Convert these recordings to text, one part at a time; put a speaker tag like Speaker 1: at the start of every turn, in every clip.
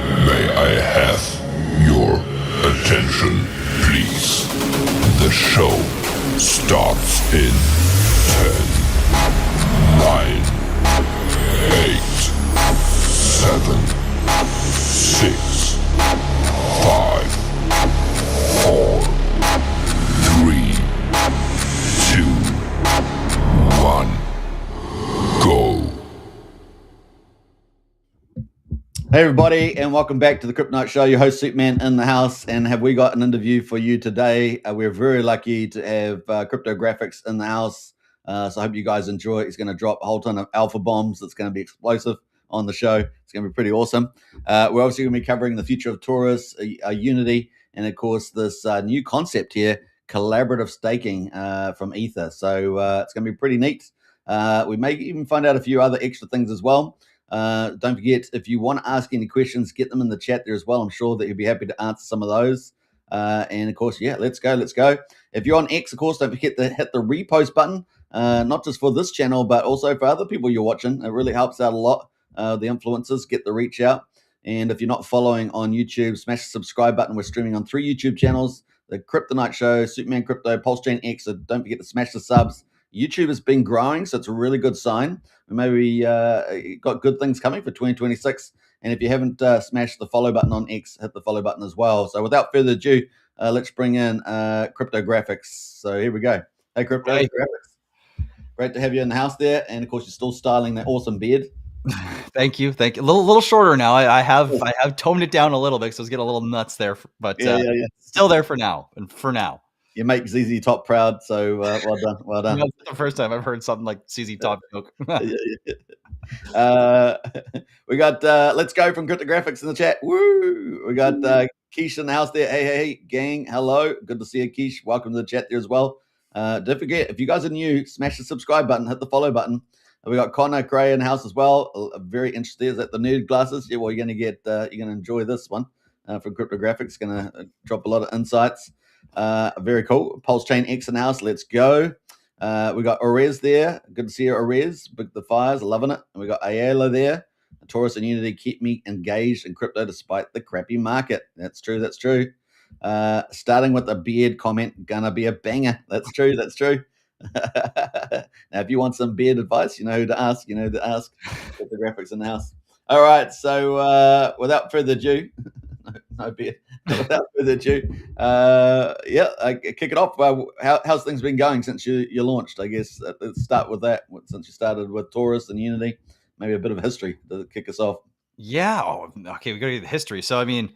Speaker 1: May I have your attention, please? The show starts in 10, 9, 8, 7, 6, 5, 4, 3, 2, 1, go.
Speaker 2: Hey everybody, and welcome back to the Kryptonite Show. Your host Superman in the house, and have we got an interview for you today? We're very lucky to have CRYPTOGRFX in the house, so I hope you guys enjoy it. He's going to drop a whole ton of alpha bombs that's going to be explosive on the show. It's going to be pretty awesome. We're obviously going to be covering the future of TORUS, Unity, and of course this new concept here, collaborative staking from Aether. So it's going to be pretty neat. We may even find out a few other extra things as well. Don't forget, if you want to ask any questions, get them in the chat there as well. I'm sure that you'll be happy to answer some of those. And of course, yeah, let's go. If you're on X, of course, don't forget to hit the repost button, not just for this channel, but also for other people you're watching. It really helps out a lot. The influencers get the reach out. And if you're not following on YouTube, smash the subscribe button. We're streaming on 3 YouTube channels, the Kryptonite Show, Superman Crypto, Pulse Chain X. So don't forget to smash the subs. YouTube has been growing, so it's a really good sign. We maybe got good things coming for 2026. And if you haven't smashed the follow button on X, hit the follow button as well. So without further ado, let's bring in CRYPTOGRFX. So here we go. Hey, CRYPTOGRFX. Great to have you in the house there. And of course, you're still styling that awesome beard.
Speaker 3: Thank you. A little shorter now. I have toned it down a little bit, so it's getting a little nuts there, but still there for now. And for now,
Speaker 2: you make ZZ Top proud. So well done.
Speaker 3: That's the first time I've heard something like ZZ Top joke.
Speaker 2: We got Let's Go from CRYPTOGRFX in the chat. Woo! We got Keish in the house there. Hey, gang. Hello. Good to see you, Keish. Welcome to the chat there as well. Don't forget, if you guys are new, smash the subscribe button, hit the follow button. We got Connor Cray in the house as well. Very interested. Is that the nerd glasses? Yeah, well, you're going to enjoy this one from CRYPTOGRFX. Going to drop a lot of insights. Very cool. Pulse Chain X in the house. Let's go. We got Orez there. Good to see you, Orez. Big the fires, loving it. And we got Ayala there. TORUS and Unity keep me engaged in crypto despite the crappy market. That's true. Starting with a beard comment, gonna be a banger. That's true. Now, if you want some beard advice, you know who to ask. CRYPTOGRFX in the house. All right. So without further ado, no beard. Without further ado, I kick it off. How's things been going since you launched? I guess let's start with that. Since you started with TORUS and Unity, maybe a bit of history to kick us off.
Speaker 3: Yeah. Oh, okay. We got to get the history. So, I mean,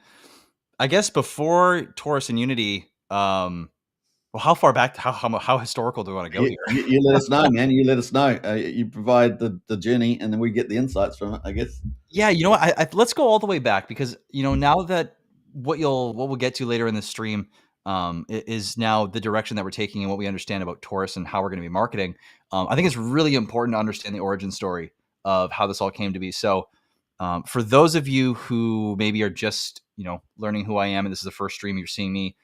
Speaker 3: I guess before TORUS and Unity, well, how far back? How historical do we want to go here?
Speaker 2: You let us know, man. You let us know. You provide the journey, and then we get the insights from it, I guess.
Speaker 3: Yeah. You know what? Let's go all the way back, because now that what we'll get to later in the stream is now the direction that we're taking and what we understand about TORUS and how we're going to be marketing. I think it's really important to understand the origin story of how this all came to be. So for those of you who maybe are just learning who I am, and this is the first stream you're seeing me,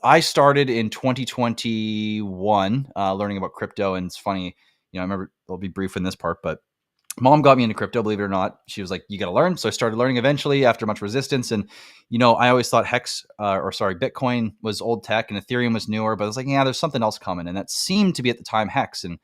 Speaker 3: I started in 2021 learning about crypto. And it's funny, I remember, I'll be brief in this part, but Mom got me into crypto, believe it or not. She was like, you got to learn. So I started learning eventually after much resistance. And, I always thought Bitcoin was old tech and Ethereum was newer, but I was like, yeah, there's something else coming. And that seemed to be at the time Hex. And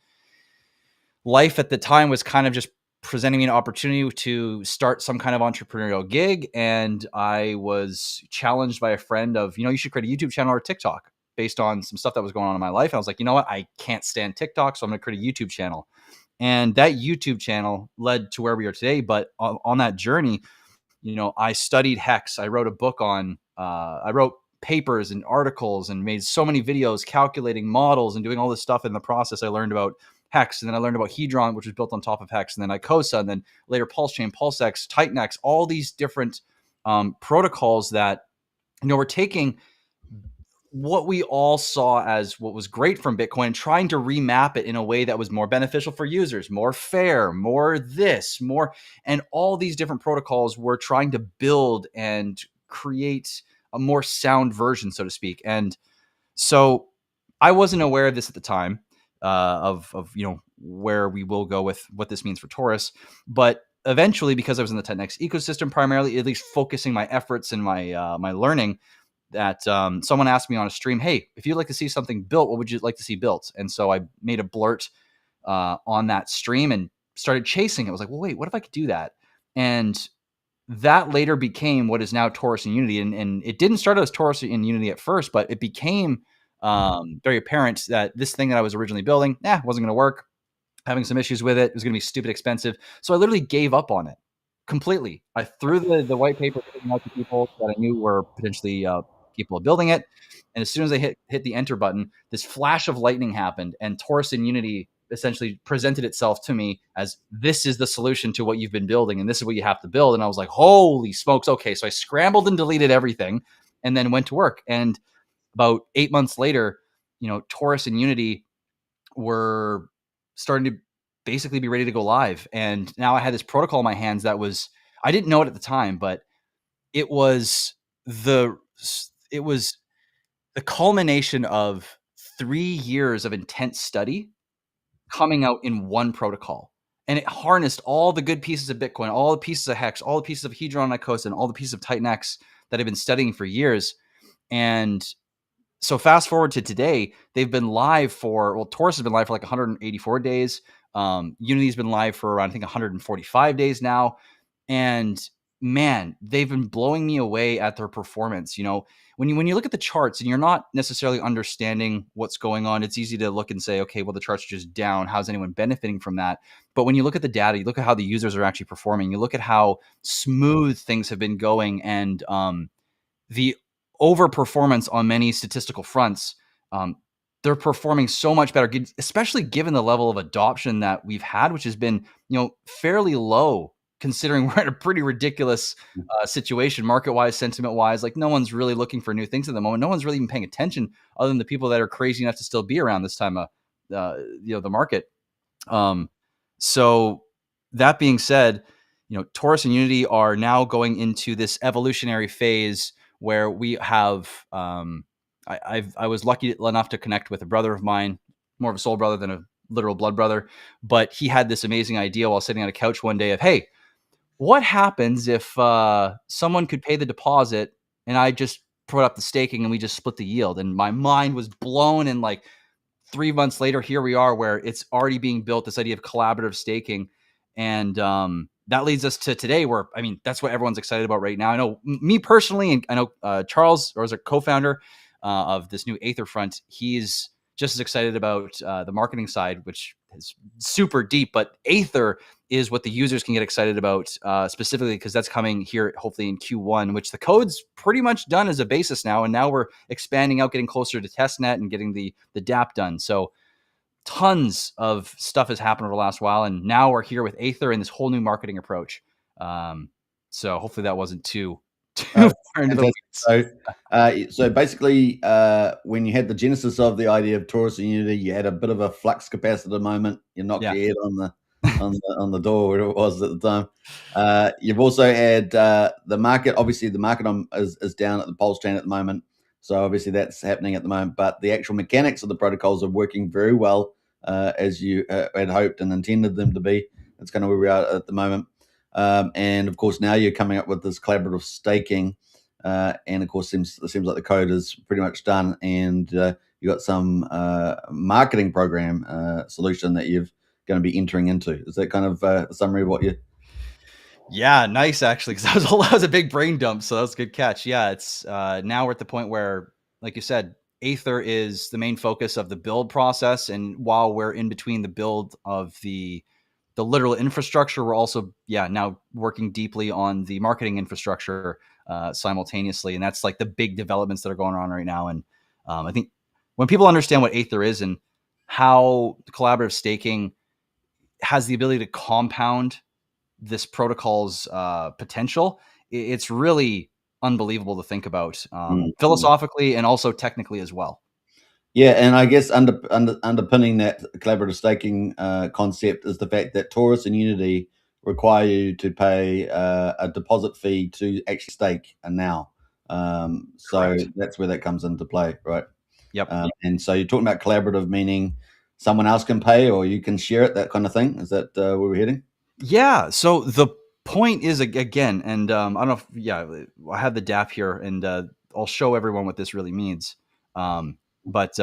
Speaker 3: life at the time was kind of just presenting me an opportunity to start some kind of entrepreneurial gig. And I was challenged by a friend of, you should create a YouTube channel or TikTok based on some stuff that was going on in my life. And I was like, you know what? I can't stand TikTok, so I'm going to create a YouTube channel. And that YouTube channel led to where we are today. But on that journey, I studied Hex. I wrote a book I wrote papers and articles and made so many videos calculating models and doing all this stuff. In the process, I learned about Hex, and then I learned about Hedron, which was built on top of Hex, and then Icosa, and then later Pulse Chain, PulseX, TitanX, all these different protocols that, we're taking what we all saw as what was great from Bitcoin and trying to remap it in a way that was more beneficial for users, more fair, more this, more, and all these different protocols we're trying to build and create a more sound version, so to speak. And so I wasn't aware of this at the time. Of where we will go with what this means for TORUS. But eventually, because I was in the TechNext ecosystem primarily, at least focusing my efforts and my learning, that someone asked me on a stream, hey, if you'd like to see something built, what would you like to see built? And so I made a blurt on that stream and started chasing it. I was like, well, wait, what if I could do that? And that later became what is now TORUS and Unity. And it didn't start as TORUS and Unity at first, but it became very apparent that this thing that I was originally building, wasn't going to work. Having some issues with it. It was going to be stupid expensive. So I literally gave up on it completely. I threw the white paper out to people that I knew were potentially capable of building it. And as soon as I hit the enter button, this flash of lightning happened, and TORUS and Unity essentially presented itself to me as, this is the solution to what you've been building, and this is what you have to build. And I was like, holy smokes. Okay. So I scrambled and deleted everything and then went to work. And about 8 months later, TORUS and Unity were starting to basically be ready to go live. And now I had this protocol in my hands that was, I didn't know it at the time, but it was the culmination of 3 years of intense study coming out in one protocol. And it harnessed all the good pieces of Bitcoin, all the pieces of Hex, all the pieces of Hedron and Icosa, and all the pieces of Titanx that I've been studying for years. And so fast forward to today, they've been live TORUS has been live for like 184 days. Unity's been live for around, I think, 145 days now. And man, they've been blowing me away at their performance. When you look at the charts and you're not necessarily understanding what's going on, it's easy to look and say, okay, well, the charts are just down. How's anyone benefiting from that? But when you look at the data, you look at how the users are actually performing, you look at how smooth things have been going, and the overperformance on many statistical fronts, they're performing so much better, especially given the level of adoption that we've had, which has been, fairly low, considering we're in a pretty ridiculous situation, market-wise, sentiment-wise. Like, no one's really looking for new things at the moment. No one's really even paying attention, other than the people that are crazy enough to still be around this time of, the market. So that being said, TORUS and Unity are now going into this evolutionary phase where we have, I was lucky enough to connect with a brother of mine, more of a soul brother than a literal blood brother, but he had this amazing idea while sitting on a couch one day of, hey, what happens if someone could pay the deposit and I just put up the staking and we just split the yield? And my mind was blown, and like 3 months later, here we are, where it's already being built, this idea of collaborative staking. And that leads us to today, where, I mean, that's what everyone's excited about right now. I know me personally, and I know Charles, or as a co-founder of this new Aether front, he's just as excited about the marketing side, which is super deep. But Aether is what the users can get excited about specifically, because that's coming here hopefully in Q1, which the code's pretty much done as a basis now. And now we're expanding out, getting closer to testnet and getting the DApp done. So tons of stuff has happened over the last while, and now we're here with Aether and this whole new marketing approach. So hopefully that wasn't too far into the weeds.
Speaker 2: So basically, when you had the genesis of the idea of TORUS and Unity, you had a bit of a flux capacitor moment. You knocked your head on the door, whatever it was at the time. You've also had the market. Obviously, the market is down at the pulse chain at the moment. So obviously that's happening at the moment. But the actual mechanics of the protocols are working very well, as you had hoped and intended them to be. That's kind of where we are at the moment. And of course, now you're coming up with this collaborative staking. And of course, it seems like the code is pretty much done. And you got some marketing program solution that you're going to be entering into. Is that kind of a summary of what you...
Speaker 3: Yeah, nice, actually, because that was a big brain dump. So that was a good catch. Yeah, it's now we're at the point where, like you said, Aether is the main focus of the build process. And while we're in between the build of the literal infrastructure, we're also, now working deeply on the marketing infrastructure simultaneously. And that's like the big developments that are going on right now. And I think when people understand what Aether is and how collaborative staking has the ability to compound this protocol's potential, it's really unbelievable to think about philosophically and also technically as well.
Speaker 2: Yeah, and I guess underpinning that collaborative staking concept is the fact that TORUS and Unity require you to pay a deposit fee to actually stake now. So that's where that comes into play, right?
Speaker 3: Yep.
Speaker 2: And so you're talking about collaborative, meaning someone else can pay or you can share it, that kind of thing. Is that where we're heading?
Speaker 3: Yeah. So the point is again, and I don't know if I have the DAP here, and I'll show everyone what this really means. But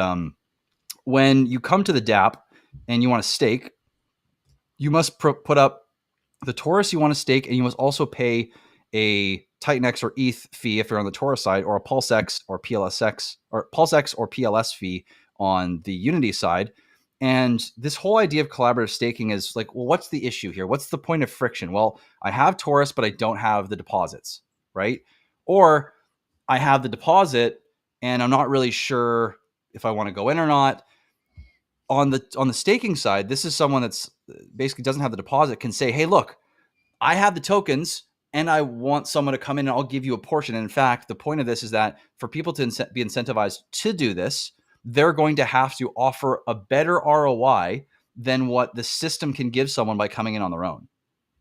Speaker 3: when you come to the DAP and you want to stake, you must put up the Torus you want to stake, and you must also pay a Titan X or ETH fee if you're on the Torus side, or a Pulse X or PLSX or Pulse X or PLS fee on the Unity side. And this whole idea of collaborative staking is like, well, what's the issue here? What's the point of friction? Well, I have Torus, but I don't have the deposits, right? Or I have the deposit and I'm not really sure if I want to go in or not. On the staking side, this is someone that's basically doesn't have the deposit, can say, hey, look, I have the tokens and I want someone to come in and I'll give you a portion. And in fact, the point of this is that for people to be incentivized to do this, they're going to have to offer a better ROI than what the system can give someone by coming in on their own.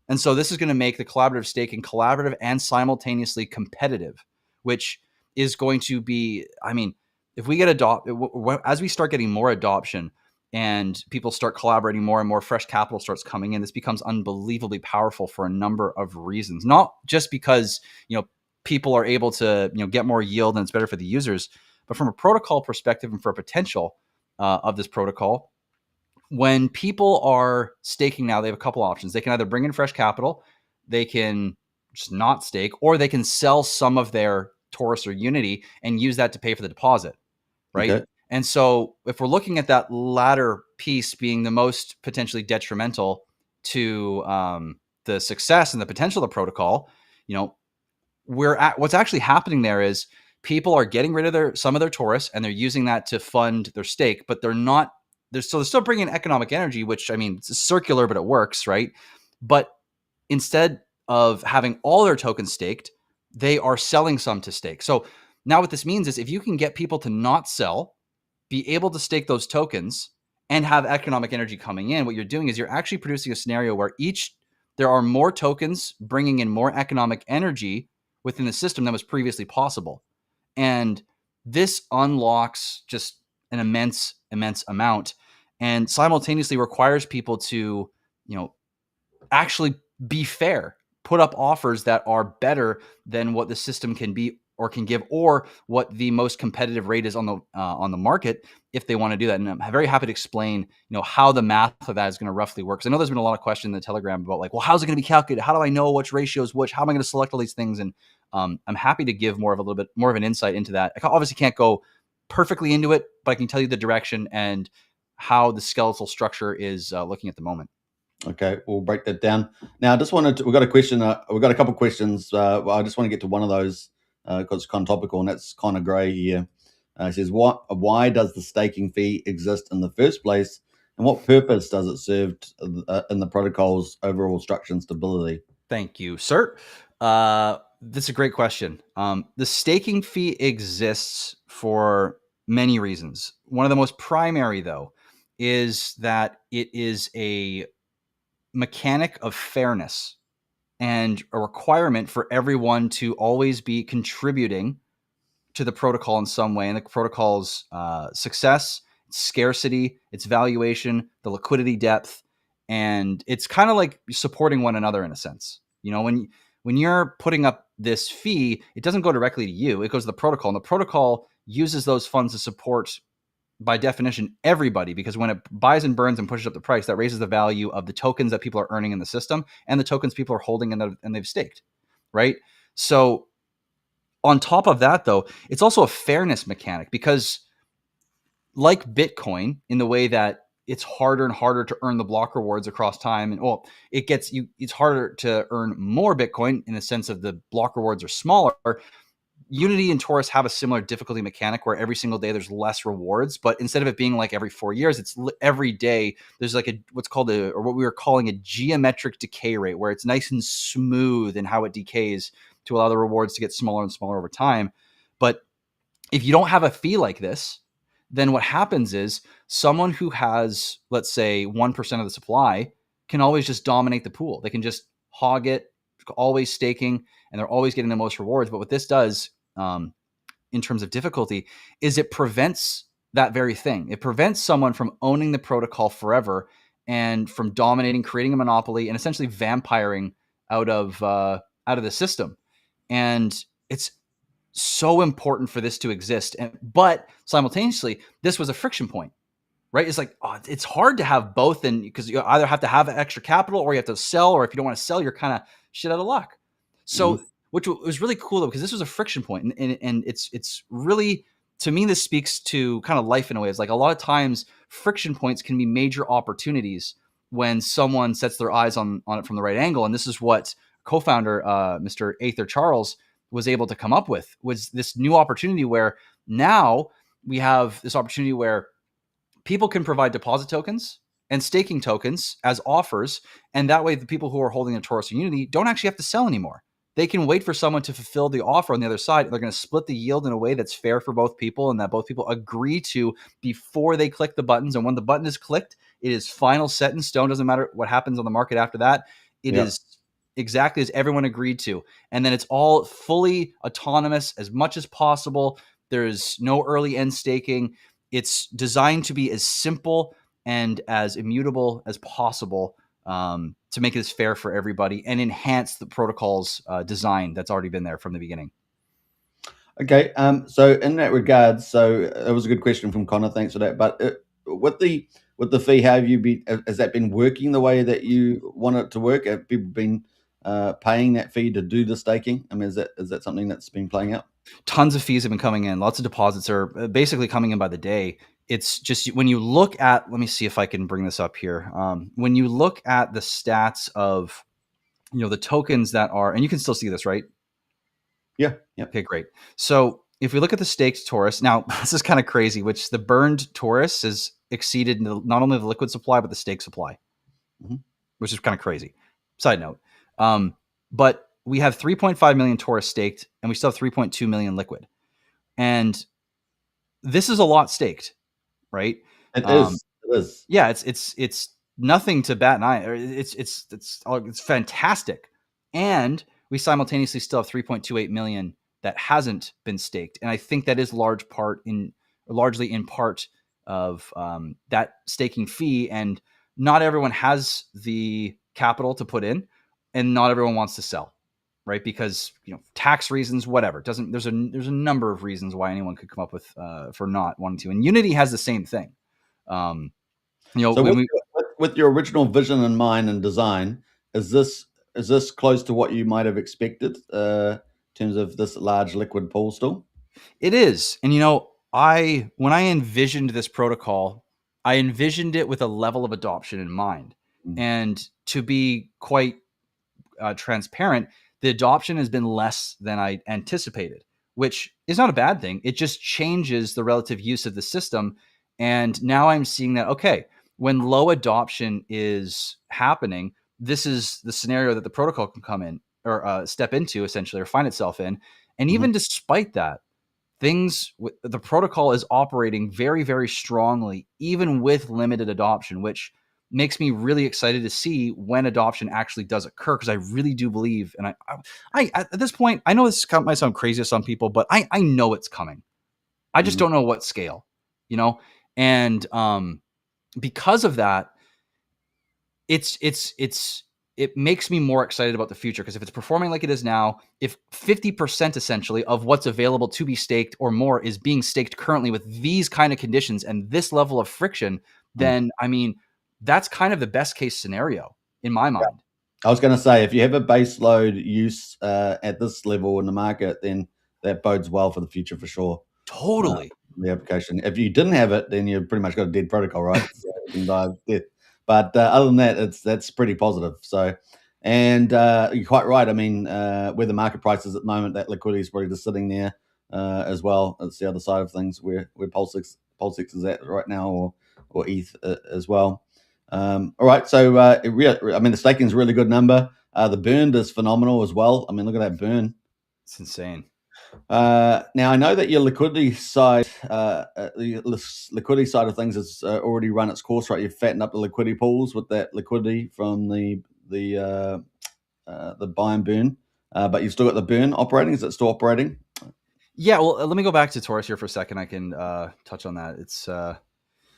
Speaker 3: And so this is going to make the collaborative staking collaborative and simultaneously competitive, which is going to be, I mean, if we get as we start getting more adoption and people start collaborating more and more, fresh capital starts coming in, this becomes unbelievably powerful for a number of reasons. Not just because, people are able to, get more yield and it's better for the users, but from a protocol perspective and for a potential of this protocol, when people are staking now, they have a couple options. They can either bring in fresh capital, they can just not stake, or they can sell some of their Torus or Unity and use that to pay for the deposit, right?
Speaker 2: Okay.
Speaker 3: And so if we're looking at that latter piece being the most potentially detrimental to the success and the potential of the protocol, what's actually happening there is people are getting rid of some of their Torus and they're using that to fund their stake, but they're still bringing in economic energy, which, I mean, it's circular, but it works, right? But instead of having all their tokens staked, they are selling some to stake. So now what this means is if you can get people to not sell, be able to stake those tokens and have economic energy coming in, what you're doing is you're actually producing a scenario where there are more tokens bringing in more economic energy within the system than was previously possible. And this unlocks just an immense amount and simultaneously requires people to, actually be fair, put up offers that are better than what the system can be or can give, or what the most competitive rate is on the market if they want to do that. And I'm very happy to explain, how the math of that is going to roughly work. Because I know there's been a lot of questions in the Telegram about like, well, how's it going to be calculated? How do I know which ratios, how am I going to select all these things? And I'm happy to give a little bit more of an insight into that. I obviously can't go perfectly into it, but I can tell you the direction and how the skeletal structure is looking at the moment.
Speaker 2: Okay, we'll break that down. Now, I just we've got a question. We've got a couple of questions. I just want to get to one of those because it's kind of topical, and that's kind of grey here. It says, why does the staking fee exist in the first place, and what purpose does it serve in the protocol's overall structure and stability?
Speaker 3: Thank you, sir. That's a great question. The staking fee exists for many reasons. One of the most primary, though, is that it is a mechanic of fairness and a requirement for everyone to always be contributing to the protocol in some way, and the protocol's success, its scarcity, its valuation, the liquidity depth, and it's kind of like supporting one another in a sense. When you're putting up this fee, it doesn't go directly to you; it goes to the protocol, and the protocol uses those funds to support, by definition, everybody, because when it buys and burns and pushes up the price, that raises the value of the tokens that people are earning in the system and the tokens people are holding and they've staked, right? So on top of that, though, it's also a fairness mechanic because, like Bitcoin, in the way that it's harder and harder to earn the block rewards across time, and it's harder to earn more Bitcoin in the sense of the block rewards are smaller. Unity and Torus have a similar difficulty mechanic where every single day there's less rewards, but instead of it being like every 4 years, it's every day there's like what we were calling a geometric decay rate, where it's nice and smooth in how it decays to allow the rewards to get smaller and smaller over time. But if you don't have a fee like this, then what happens is someone who has, let's say, 1% of the supply can always just dominate the pool. They can just hog it, always staking, and they're always getting the most rewards. But what this does, in terms of difficulty, is it prevents that very thing. It prevents someone from owning the protocol forever and from dominating, creating a monopoly, and essentially vampiring out of the system. And it's so important for this to exist. But simultaneously, this was a friction point, right? It's like, it's hard to have both, and because you either have to have extra capital or you have to sell, or if you don't want to sell, you're kind of shit out of luck. So, which was really cool though, because this was a friction point, and it's really, to me, this speaks to kind of life in a way. It's like a lot of times friction points can be major opportunities when someone sets their eyes on it from the right angle. And this is what co-founder Mr. Aether Charles was able to come up with, was this new opportunity where now we have this opportunity where people can provide deposit tokens and staking tokens as offers. And that way, the people who are holding the TORUS and Unity don't actually have to sell anymore. They can wait for someone to fulfill the offer on the other side. They're going to split the yield in a way that's fair for both people and that both people agree to before they click the buttons. And when the button is clicked, it is final, set in stone. Doesn't matter what happens on the market after that. It is exactly as everyone agreed to. And then it's all fully autonomous as much as possible. There's no early end staking. It's designed to be as simple and as immutable as possible, to make this fair for everybody and enhance the protocol's design that's already been there from the beginning.
Speaker 2: Okay, so in that regard, so it was a good question from Connor. Thanks for that. But with the fee, has that been working the way that you want it to work? Have people been paying that fee to do the staking? I mean, is that something that's been playing out?
Speaker 3: Tons of fees have been coming in. Lots of deposits are basically coming in by the day. It's just when you look at, let me see if I can bring this up here. When you look at the stats of, the tokens that are, and you can still see this, right?
Speaker 2: Yeah.
Speaker 3: Okay, great. So if we look at the staked TORUS, now this is kind of crazy, which the burned TORUS has exceeded not only the liquid supply, but the stake supply, which is kind of crazy. Side note. But we have 3.5 million TORUS staked, and we still have 3.2 million liquid. And this is a lot staked, right?
Speaker 2: It is.
Speaker 3: Yeah, it's nothing to bat an eye. It's fantastic. And we simultaneously still have 3.28 million that hasn't been staked. And I think that is largely in part of that staking fee. And not everyone has the capital to put in, and not everyone wants to sell, right? Because tax reasons, whatever. There's a number of reasons why anyone could come up with for not wanting to. And Unity has the same thing.
Speaker 2: So with your original vision in mind and design, is this close to what you might have expected in terms of this large liquid pool still?
Speaker 3: It is. And when I envisioned this protocol, I envisioned it with a level of adoption in mind. And to be quite transparent, the adoption has been less than I anticipated, which is not a bad thing. It just changes the relative use of the system. And now I'm seeing that, okay, when low adoption is happening, this is the scenario that the protocol can come in or step into, essentially, or find itself in. And even despite that, the protocol is operating very, very strongly, even with limited adoption, which makes me really excited to see when adoption actually does occur. Because I really do believe, and I at this point, I know this might sound crazy to some people, but I know it's coming. I just don't know what scale, and because of that, it makes me more excited about the future. Because if it's performing like it is now, if 50% essentially of what's available to be staked or more is being staked currently with these kind of conditions and this level of friction, then I mean, that's kind of the best case scenario in my mind.
Speaker 2: I was going to say, if you have a base load use at this level in the market, then that bodes well for the future for sure.
Speaker 3: Totally.
Speaker 2: The application. If you didn't have it, then you've pretty much got a dead protocol, right? So you can die of death. But other than that, that's pretty positive. So, and you're quite right. I mean, where the market price is at the moment, that liquidity is probably just sitting there as well. It's the other side of things where PulseX is at right now, or ETH as well. All right. So, the staking is a really good number. The burn is phenomenal as well. I mean, look at that burn.
Speaker 3: It's insane.
Speaker 2: Now I know that your liquidity side, the liquidity side of things has already run its course, right? You've fattened up the liquidity pools with that liquidity from the buy and burn, but you've still got the burn operating. Is it still operating?
Speaker 3: Yeah. Well, let me go back to TORUS here for a second. I can touch on that. It's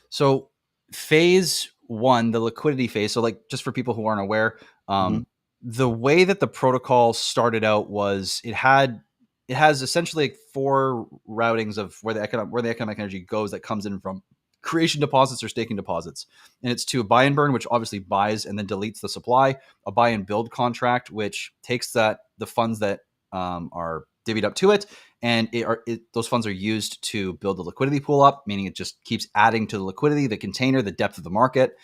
Speaker 3: so phase one, the liquidity phase. So like just for people who aren't aware,
Speaker 2: Mm-hmm.
Speaker 3: the way that the protocol started out was it has essentially like 4 routings of where the economic energy goes that comes in from creation deposits or staking deposits. And it's to a buy and burn, which obviously buys and then deletes the supply, a buy and build contract, which takes the funds that are divvied up to it, and those funds are used to build the liquidity pool up, meaning it just keeps adding to the liquidity, the container, the depth of the market.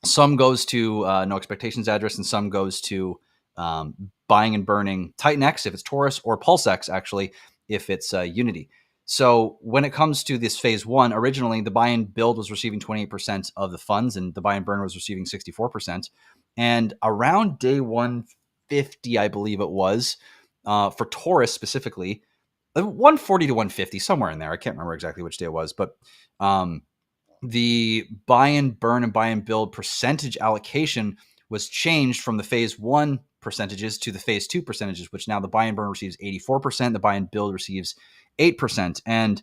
Speaker 3: Some goes to no expectations address, and some goes to buying and burning Titan X if it's TORUS, or Pulse X actually if it's Unity. So when it comes to this phase 1, originally the buy and build was receiving 28% of the funds, and the buy and burn was receiving 64%. And around day 150, I believe it was, for TORUS specifically, 140 to 150, somewhere in there. I can't remember exactly which day it was, but the buy and burn and buy and build percentage allocation was changed from the phase 1 percentages to the phase 2 percentages, which now the buy and burn receives 84%, the buy and build receives 8%. And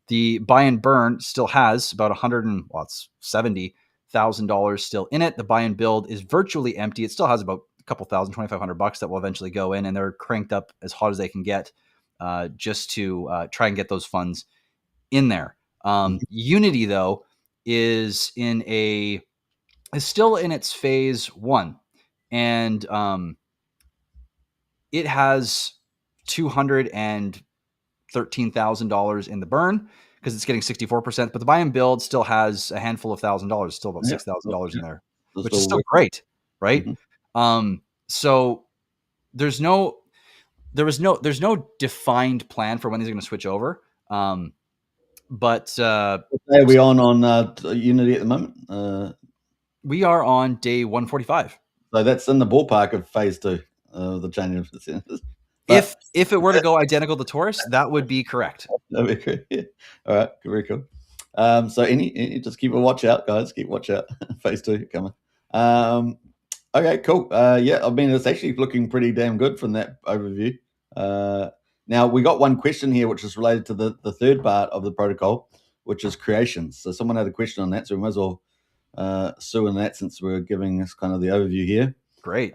Speaker 3: the buy and burn still has about $70,000 still in it. The buy and build is virtually empty. It still has about a couple thousand, $2,500 that will eventually go in, and they're cranked up as hot as they can get just to try and get those funds in there. Unity, though, is still in its phase 1, and it has $213,000 in the burn because it's getting 64%, but the buy and build still has a handful of $1,000, still about $6,000 in there, which is still great, right? So there's no defined plan for when these are going to switch over. But
Speaker 2: are we on Unity at the moment?
Speaker 3: We are on day 145.
Speaker 2: So that's in the ballpark of phase 2 of the change of incentives.
Speaker 3: If it were to go identical to TORUS, that would be correct.
Speaker 2: That'd be great. Yeah. All right, very cool. So any just keep a watch out, guys. Keep watch out. Phase 2 coming. Okay, cool. Yeah, I mean it's actually looking pretty damn good from that overview. Now we got one question here, which is related to the third part of the protocol, which is creations. So someone had a question on that, so we might as well sue in that since we're giving us kind of the overview here.
Speaker 3: Great.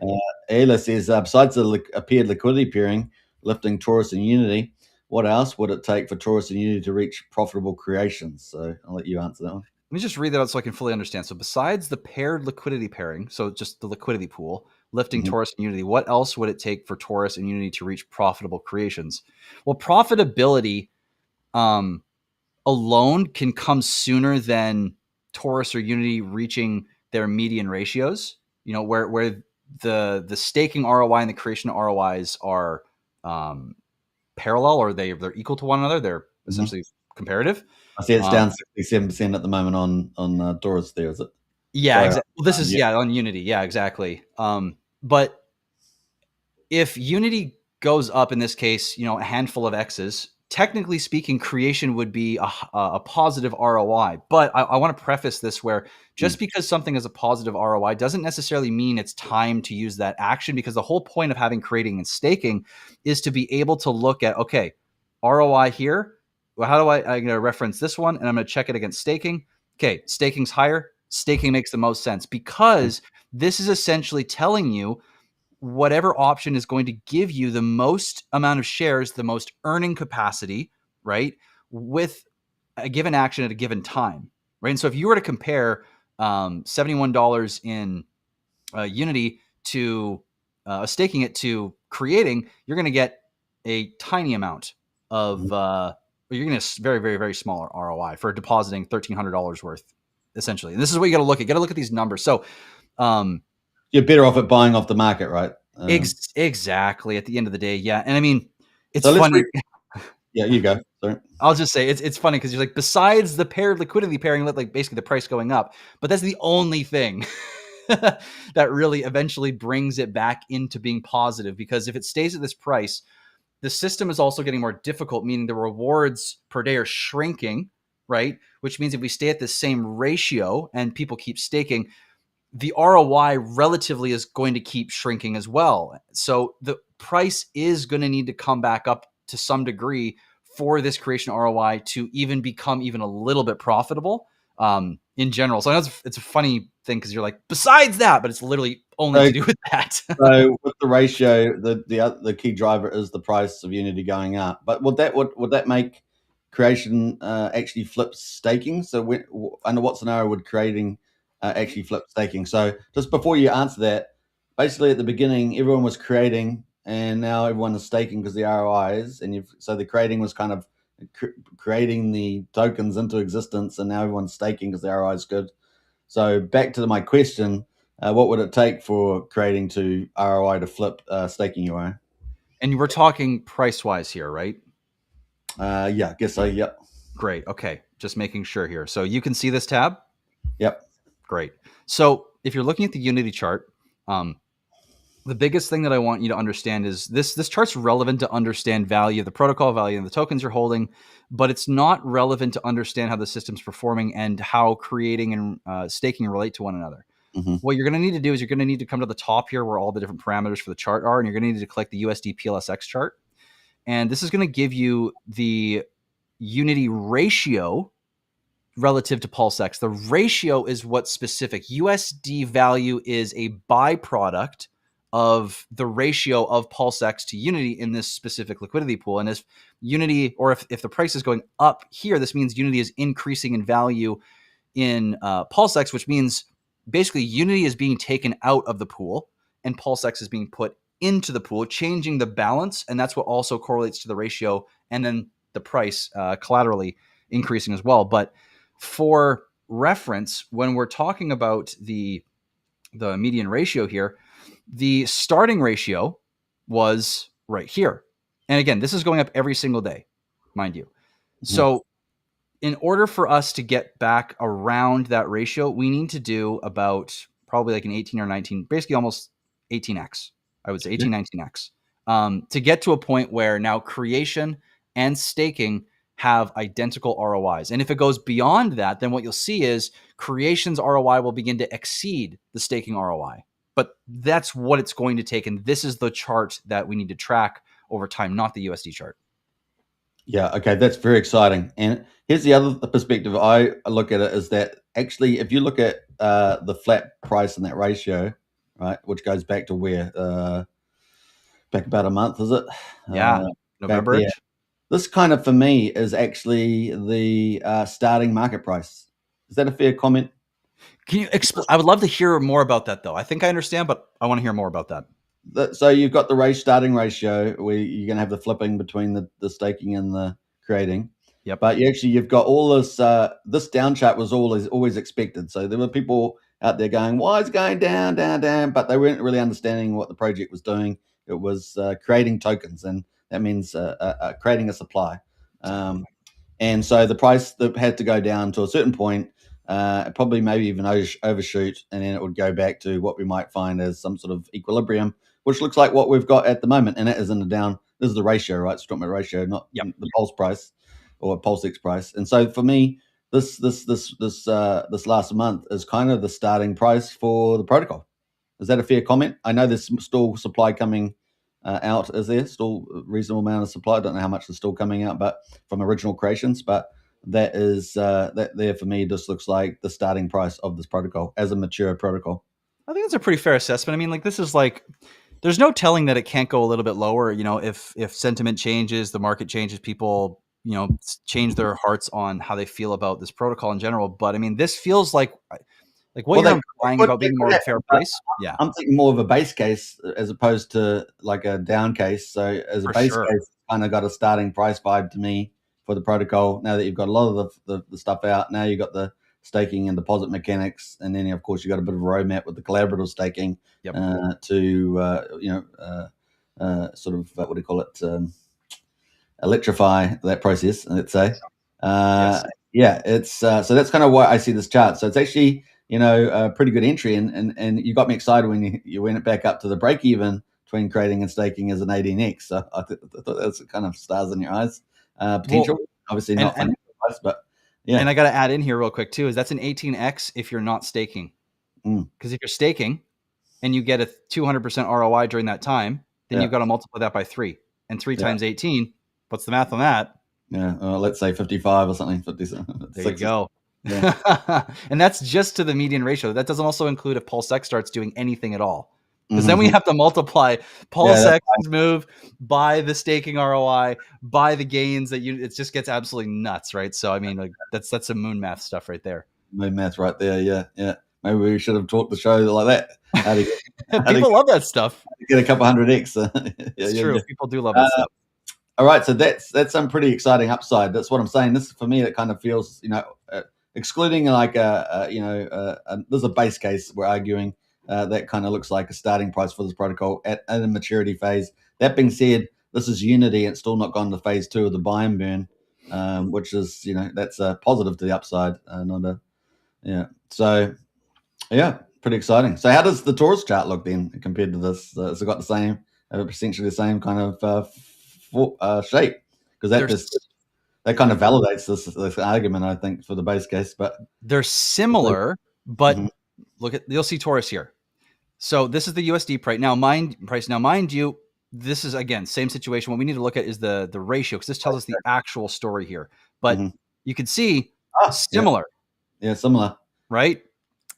Speaker 2: Ayla says, besides the appeared liquidity pairing, lifting TORUS and Unity, what else would it take for TORUS and Unity to reach profitable creations? So I'll let you answer that one.
Speaker 3: Let me just read that out so I can fully understand. So besides the paired liquidity pairing, so just the liquidity pool, lifting TORUS and Unity, what else would it take for TORUS and Unity to reach profitable creations? Well, profitability alone can come sooner than TORUS or Unity reaching their median ratios, where the staking ROI and the creation ROIs are parallel, or they're equal to one another. They're essentially comparative.
Speaker 2: I see it's down 67% at the moment on TORUS there, is it?
Speaker 3: Yeah, exactly. Well, this is on Unity. Yeah, exactly. But if Unity goes up in this case, a handful of X's, technically speaking, creation would be a positive ROI. But I want to preface this where just because something is a positive ROI doesn't necessarily mean it's time to use that action, because the whole point of having creating and staking is to be able to look at, okay, ROI here. Well, how do I'm going to reference this one and I'm going to check it against staking. Okay, staking's higher. Staking makes the most sense because this is essentially telling you whatever option is going to give you the most amount of shares, the most earning capacity, right, with a given action at a given time, right? And so if you were to compare $71 in Unity to staking it to creating, you're going to get a tiny amount of, you're going to very, very, very small ROI for depositing $1,300 worth, essentially. And this is what you got to look at. You got to look at these numbers. So,
Speaker 2: you're better off at buying off the market, right?
Speaker 3: Exactly. At the end of the day, yeah. And I mean, it's funny.
Speaker 2: Yeah, you go. Sorry.
Speaker 3: I'll just say it's funny because you're like, besides the paired liquidity pairing, like basically the price going up, but that's the only thing that really eventually brings it back into being positive. Because if it stays at this price, the system is also getting more difficult, meaning the rewards per day are shrinking, right? Which means if we stay at the same ratio and people keep staking, the ROI relatively is going to keep shrinking as well. So the price is going to need to come back up to some degree for this creation ROI to even become even a little bit profitable. in general. So I know it's a funny thing because you're like, besides that, but it's literally only to do with that.
Speaker 2: So with the ratio, the key driver is the price of Unity going up. But would that make creation actually flip staking? So under what scenario would creating actually flip staking? So just before you answer that, basically at the beginning everyone was creating, and now everyone is staking because the ROIs, and so the creating was kind of creating the tokens into existence, and now everyone's staking because the ROI is good. So back to my question. What would it take for creating to ROI to flip staking UI?
Speaker 3: And we're talking price wise here, right?
Speaker 2: Yeah, I guess so. Yep.
Speaker 3: Great. Okay. Just making sure here. So you can see this tab?
Speaker 2: Yep.
Speaker 3: Great. So if you're looking at the Unity chart, the biggest thing that I want you to understand is this chart's relevant to understand value of the protocol, value of the tokens you're holding, but it's not relevant to understand how the system's performing and how creating and staking relate to one another.
Speaker 2: Mm-hmm.
Speaker 3: What you're going to need to do is you're going to need to come to the top here where all the different parameters for the chart are, and you're going to need to click the USD PLSX chart. And this is going to give you the Unity ratio relative to PulseX. The ratio is what's specific. USD value is a byproduct of the ratio of PulseX to Unity in this specific liquidity pool. And if Unity, or if the price is going up here, this means Unity is increasing in value in PulseX, which means basically Unity is being taken out of the pool and PulseX is being put into the pool, changing the balance. And that's what also correlates to the ratio and then the price collaterally increasing as well. But for reference, when we're talking about the median ratio here, the starting ratio was right here. And again, this is going up every single day, mind you. Mm-hmm. So in order for us to get back around that ratio, we need to do about probably like an 18 or 19, basically almost 18x. I would say 18, 19x to get to a point where now creation and staking have identical ROIs. And if it goes beyond that, then what you'll see is creation's ROI will begin to exceed the staking ROI. But that's what it's going to take. And this is the chart that we need to track over time, not the USD chart.
Speaker 2: Yeah, okay, that's very exciting. And here's the other perspective I look at it is that actually, if you look at the flat price and that ratio, right, which goes back to where? Back about a month, is it?
Speaker 3: Yeah, November.
Speaker 2: This kind of, for me, is actually the starting market price. Is that a fair comment?
Speaker 3: Can you explain? I would love to hear more about that, though. I think I understand, but I want to hear more about that.
Speaker 2: So you've got the starting ratio where you're going to have the flipping between the staking and the creating.
Speaker 3: Yep.
Speaker 2: But you've got all this. This down chart was always expected. So there were people out there going, "Why is it going down, down, down?" But they weren't really understanding what the project was doing. It was creating tokens, and that means creating a supply. And so the price that had to go down to a certain point, probably maybe even overshoot, and then it would go back to what we might find as some sort of equilibrium, which looks like what we've got at the moment, and that is in the down. This is the ratio, right? It's talking about ratio, not the pulse price or PulseX price. And so for me, this last month is kind of the starting price for the protocol. Is that a fair comment? I know there's still supply coming out. Is there still a reasonable amount of supply? I don't know how much is still coming out, but from original creations, but that is that there for me just looks like the starting price of this protocol as a mature protocol.
Speaker 3: I think that's a pretty fair assessment. I mean, like, this is like, there's no telling that it can't go a little bit lower. You know, if sentiment changes, the market changes, people, you know, change their hearts on how they feel about this protocol in general. But I mean, this feels like what you're implying about being more of a fair price. Yeah,
Speaker 2: I'm thinking more of a base case as opposed to like a down case. So as a base case, it's kind of got a starting price vibe to me for the protocol. Now that you've got a lot of the stuff out, now you've got the staking and deposit mechanics, and then of course you've got a bit of a roadmap with the collaborative staking to sort of what do you call it, electrify that process, let's say. Yeah, it's so that's kind of why I see this chart. So it's actually, you know, a pretty good entry, and you got me excited when you went it back up to the break even between creating and staking as an 18x. So I thought that's kind of stars in your eyes potential. Well, obviously not financial price, but yeah.
Speaker 3: And I got to add in here real quick too, is that's an 18x if you're not staking. Because if you're staking and you get a 200% ROI during that time, then you've got to multiply that by 3. And 3 times 18, what's the math on that?
Speaker 2: Yeah, let's say 55 or something. 57.
Speaker 3: There you go.
Speaker 2: Yeah.
Speaker 3: And that's just to the median ratio. That doesn't also include if Pulse X starts doing anything at all. Because then we have to multiply Pulse X's move by the staking ROI, by the gains that it just gets absolutely nuts, right? So I mean, like that's some moon math stuff right there.
Speaker 2: Moon math right there, yeah. Maybe we should have talked the show like that.
Speaker 3: People love that stuff.
Speaker 2: Get a couple 100x.
Speaker 3: It's true. People do love that stuff.
Speaker 2: All right, so that's some pretty exciting upside. That's what I'm saying. This for me, it kind of feels, excluding like there's a base case we're arguing that kind of looks like a starting price for this protocol at a maturity phase. That being said, this is Unity and still not gone to phase 2 of the buy and burn, which is that's a positive to the upside, So pretty exciting. So how does the TORUS chart look then compared to this? Has it got the same, essentially the same kind of shape? Because that kind of validates this argument, I think, for the base case. But
Speaker 3: they're similar, but you'll see TORUS here. So this is the USD price. Now, mind you, this is again same situation. What we need to look at is the ratio, because this tells us the actual story here. But you can see similar.
Speaker 2: Yeah, similar.
Speaker 3: Right?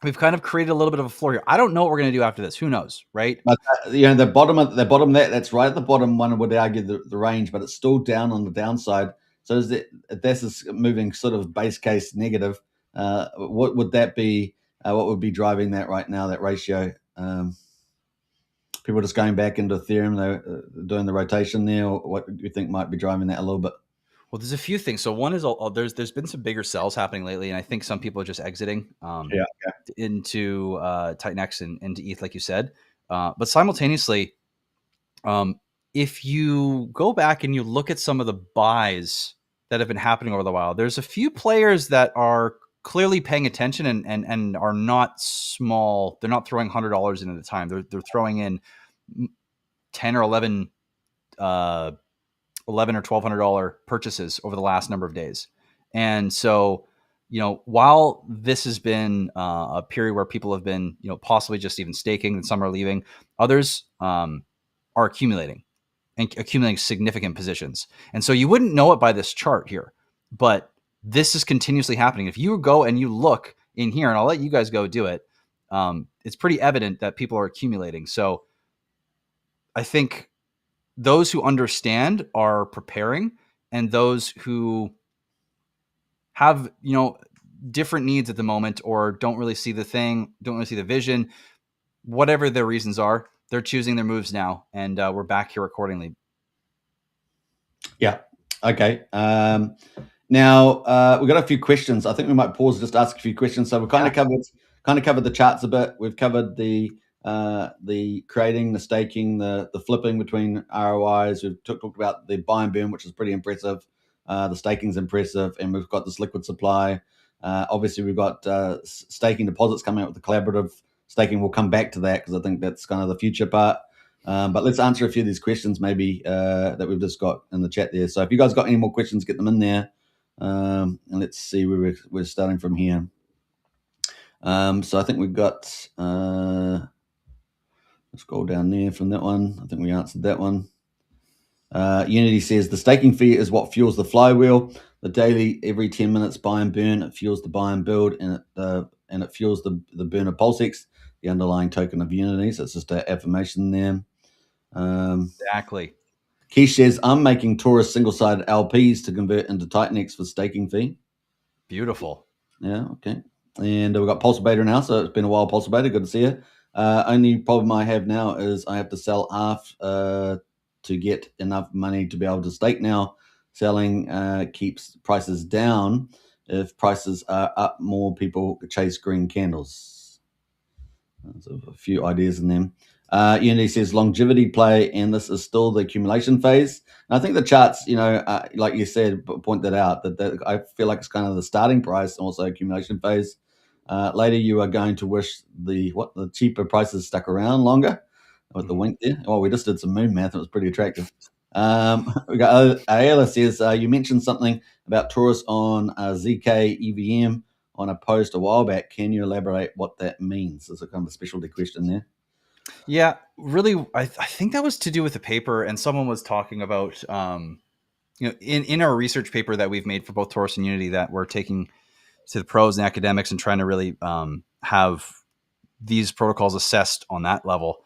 Speaker 3: We've kind of created a little bit of a floor here. I don't know what we're going to do after this. Who knows, right?
Speaker 2: But the bottom that's right at the bottom. One would argue the range, but it's still down on the downside. So this is moving sort of base case negative. What would that be? What would be driving that right now? That ratio. People just going back into Ethereum, they're doing the rotation there. Or what do you think might be driving that a little bit?
Speaker 3: Well, there's a few things. So one is there's been some bigger sells happening lately, and I think some people are just exiting into TitanX and into ETH, like you said. But simultaneously, if you go back and you look at some of the buys that have been happening over the while, there's a few players that are clearly paying attention and are not small. They're not throwing $100 in at a time. They're throwing in 10 or 11 or $1,200 purchases over the last number of days. And so, while this has been a period where people have been, possibly just even staking and some are leaving, others are accumulating significant positions. And so you wouldn't know it by this chart here, but this is continuously happening. If you go and you look in here, and I'll let you guys go do it, it's pretty evident that people are accumulating. So I think those who understand are preparing, and those who have, different needs at the moment or don't really see the thing, don't really see the vision, whatever their reasons are, they're choosing their moves now, and we're back here accordingly.
Speaker 2: Yeah. Okay. Now we've got a few questions. I think we might pause just to ask a few questions. So we've kind of covered the charts a bit. We've covered the creating, the staking, the flipping between ROIs. We've talked about the buy and burn, which is pretty impressive. The staking's impressive, and we've got this liquid supply. Obviously, we've got staking deposits coming out with the collaborative staking. We'll come back to that because I think that's kind of the future part. But let's answer a few of these questions maybe that we've just got in the chat there. So if you guys got any more questions, get them in there. And let's see where we're starting from here. So I think we've got... let's go down there from that one. I think we answered that one. Unity says the staking fee is what fuels the flywheel. The daily, every 10 minutes buy and burn, it fuels the buy and build, and it fuels the burn of PulseX, the underlying token of Unity. So it's just an affirmation there.
Speaker 3: Exactly.
Speaker 2: Keish says, I'm making TORUS single-sided LPs to convert into TitanX for staking fee.
Speaker 3: Beautiful.
Speaker 2: Yeah, okay. And we've got Pulse Beta now, so it's been a while, Pulse Beta. Good to see you. Only problem I have now is I have to sell half to get enough money to be able to stake now. Selling keeps prices down. If prices are up, more people chase green candles. There's a few ideas in them. Unity says longevity play, and this is still the accumulation phase. And I think the charts, like you said, point that out, that I feel like it's kind of the starting price and also accumulation phase. Later, you are going to wish the cheaper prices stuck around longer. With the wink there. Oh, we just did some moon math. It was pretty attractive. We got Ayla says, you mentioned something about TORUS on ZK EVM on a post a while back. Can you elaborate what that means? There's a kind of a specialty question there.
Speaker 3: Yeah, really, I think that was to do with the paper, and someone was talking about, in our research paper that we've made for both TORUS and Unity that we're taking to the pros and academics and trying to really have these protocols assessed on that level.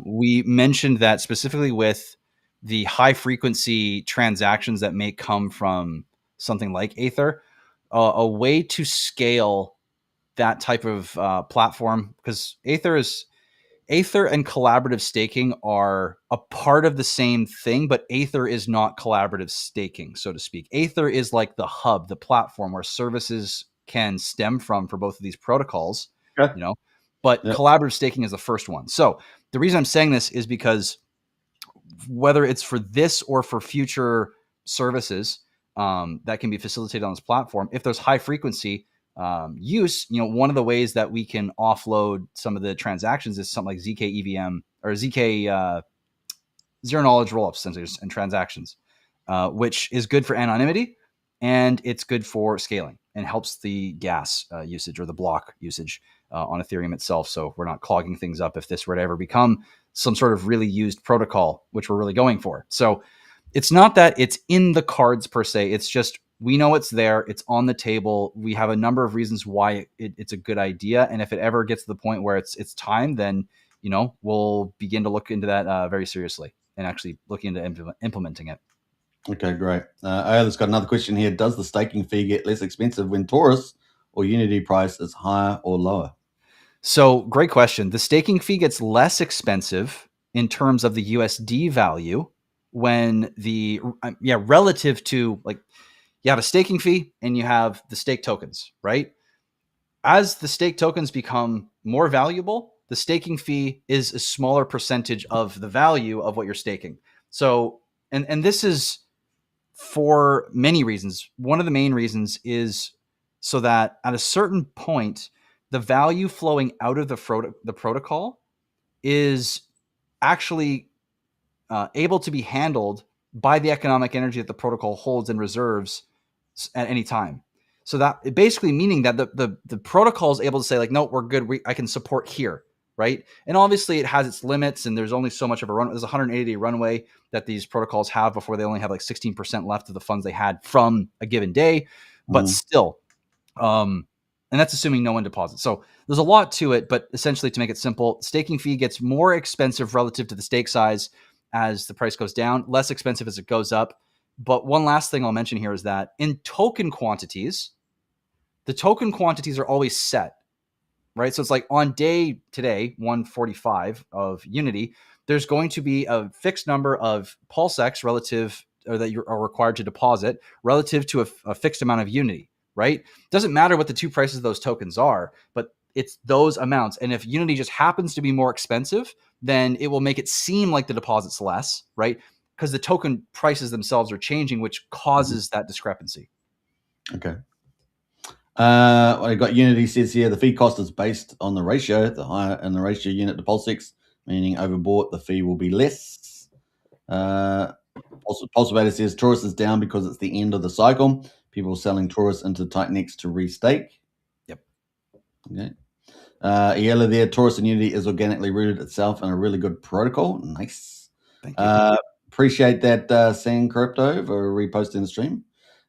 Speaker 3: We mentioned that specifically with the high frequency transactions that may come from something like Aether, a way to scale that type of platform, because Aether and collaborative staking are a part of the same thing, but Aether is not collaborative staking, so to speak. Aether is like the hub, the platform where services can stem from for both of these protocols,
Speaker 2: Okay.
Speaker 3: you know, but
Speaker 2: Yep.
Speaker 3: collaborative staking is the first one. So the reason I'm saying this is because whether it's for this or for future services that can be facilitated on this platform, if there's high frequency use, one of the ways that we can offload some of the transactions is something like ZK EVM or ZK zero knowledge rollups essentially and transactions, which is good for anonymity and it's good for scaling and helps the gas usage or the block usage on Ethereum itself. So we're not clogging things up if this were to ever become some sort of really used protocol, which we're really going for. So it's not that it's in the cards per se. It's just, we know it's there. It's on the table. We have a number of reasons why it's a good idea. And if it ever gets to the point where it's time, then, we'll begin to look into that very seriously and actually looking into implementing it.
Speaker 2: Okay, great. Ayla's got another question here. Does the staking fee get less expensive when TORUS or Unity price is higher or lower?
Speaker 3: So great question. The staking fee gets less expensive in terms of the USD value when relative to, like, you have a staking fee and you have the stake tokens, right? As the stake tokens become more valuable, the staking fee is a smaller percentage of the value of what you're staking. So, and this is for many reasons. One of the main reasons is so that at a certain point, the value flowing out of the protocol is actually able to be handled by the economic energy that the protocol holds in reserves at any time. So that basically meaning that the protocol is able to say, like, no, we're good. I can support here, right? And obviously it has its limits, and there's only so much of a run. There's a 180-day runway that these protocols have before they only have like 16% left of the funds they had from a given day. But still, and that's assuming no one deposits. So there's a lot to it, but essentially, to make it simple, staking fee gets more expensive relative to the stake size as the price goes down, less expensive as it goes up. But one last thing I'll mention here is that in token quantities, the token quantities are always set, right? So it's like on day today, 145 of Unity, there's going to be a fixed number of PulseX relative, or that you are required to deposit relative to a fixed amount of Unity, right? Doesn't matter what the two prices of those tokens are, but it's those amounts. And if Unity just happens to be more expensive, then it will make it seem like the deposit's less, right? Because the token prices themselves are changing, which causes that discrepancy.
Speaker 2: Okay. I got Unity says here the fee cost is based on the ratio. The higher in the ratio unit to PulseX, meaning overbought, the fee will be less. Pulsevator says TORUS is down because it's the end of the cycle. People selling TORUS into Titanx to restake.
Speaker 3: Yep.
Speaker 2: Okay. Yella there, TORUS and Unity is organically rooted itself in a really good protocol. Nice.
Speaker 3: Thank you.
Speaker 2: Appreciate that, Sang Crypto, for reposting the stream.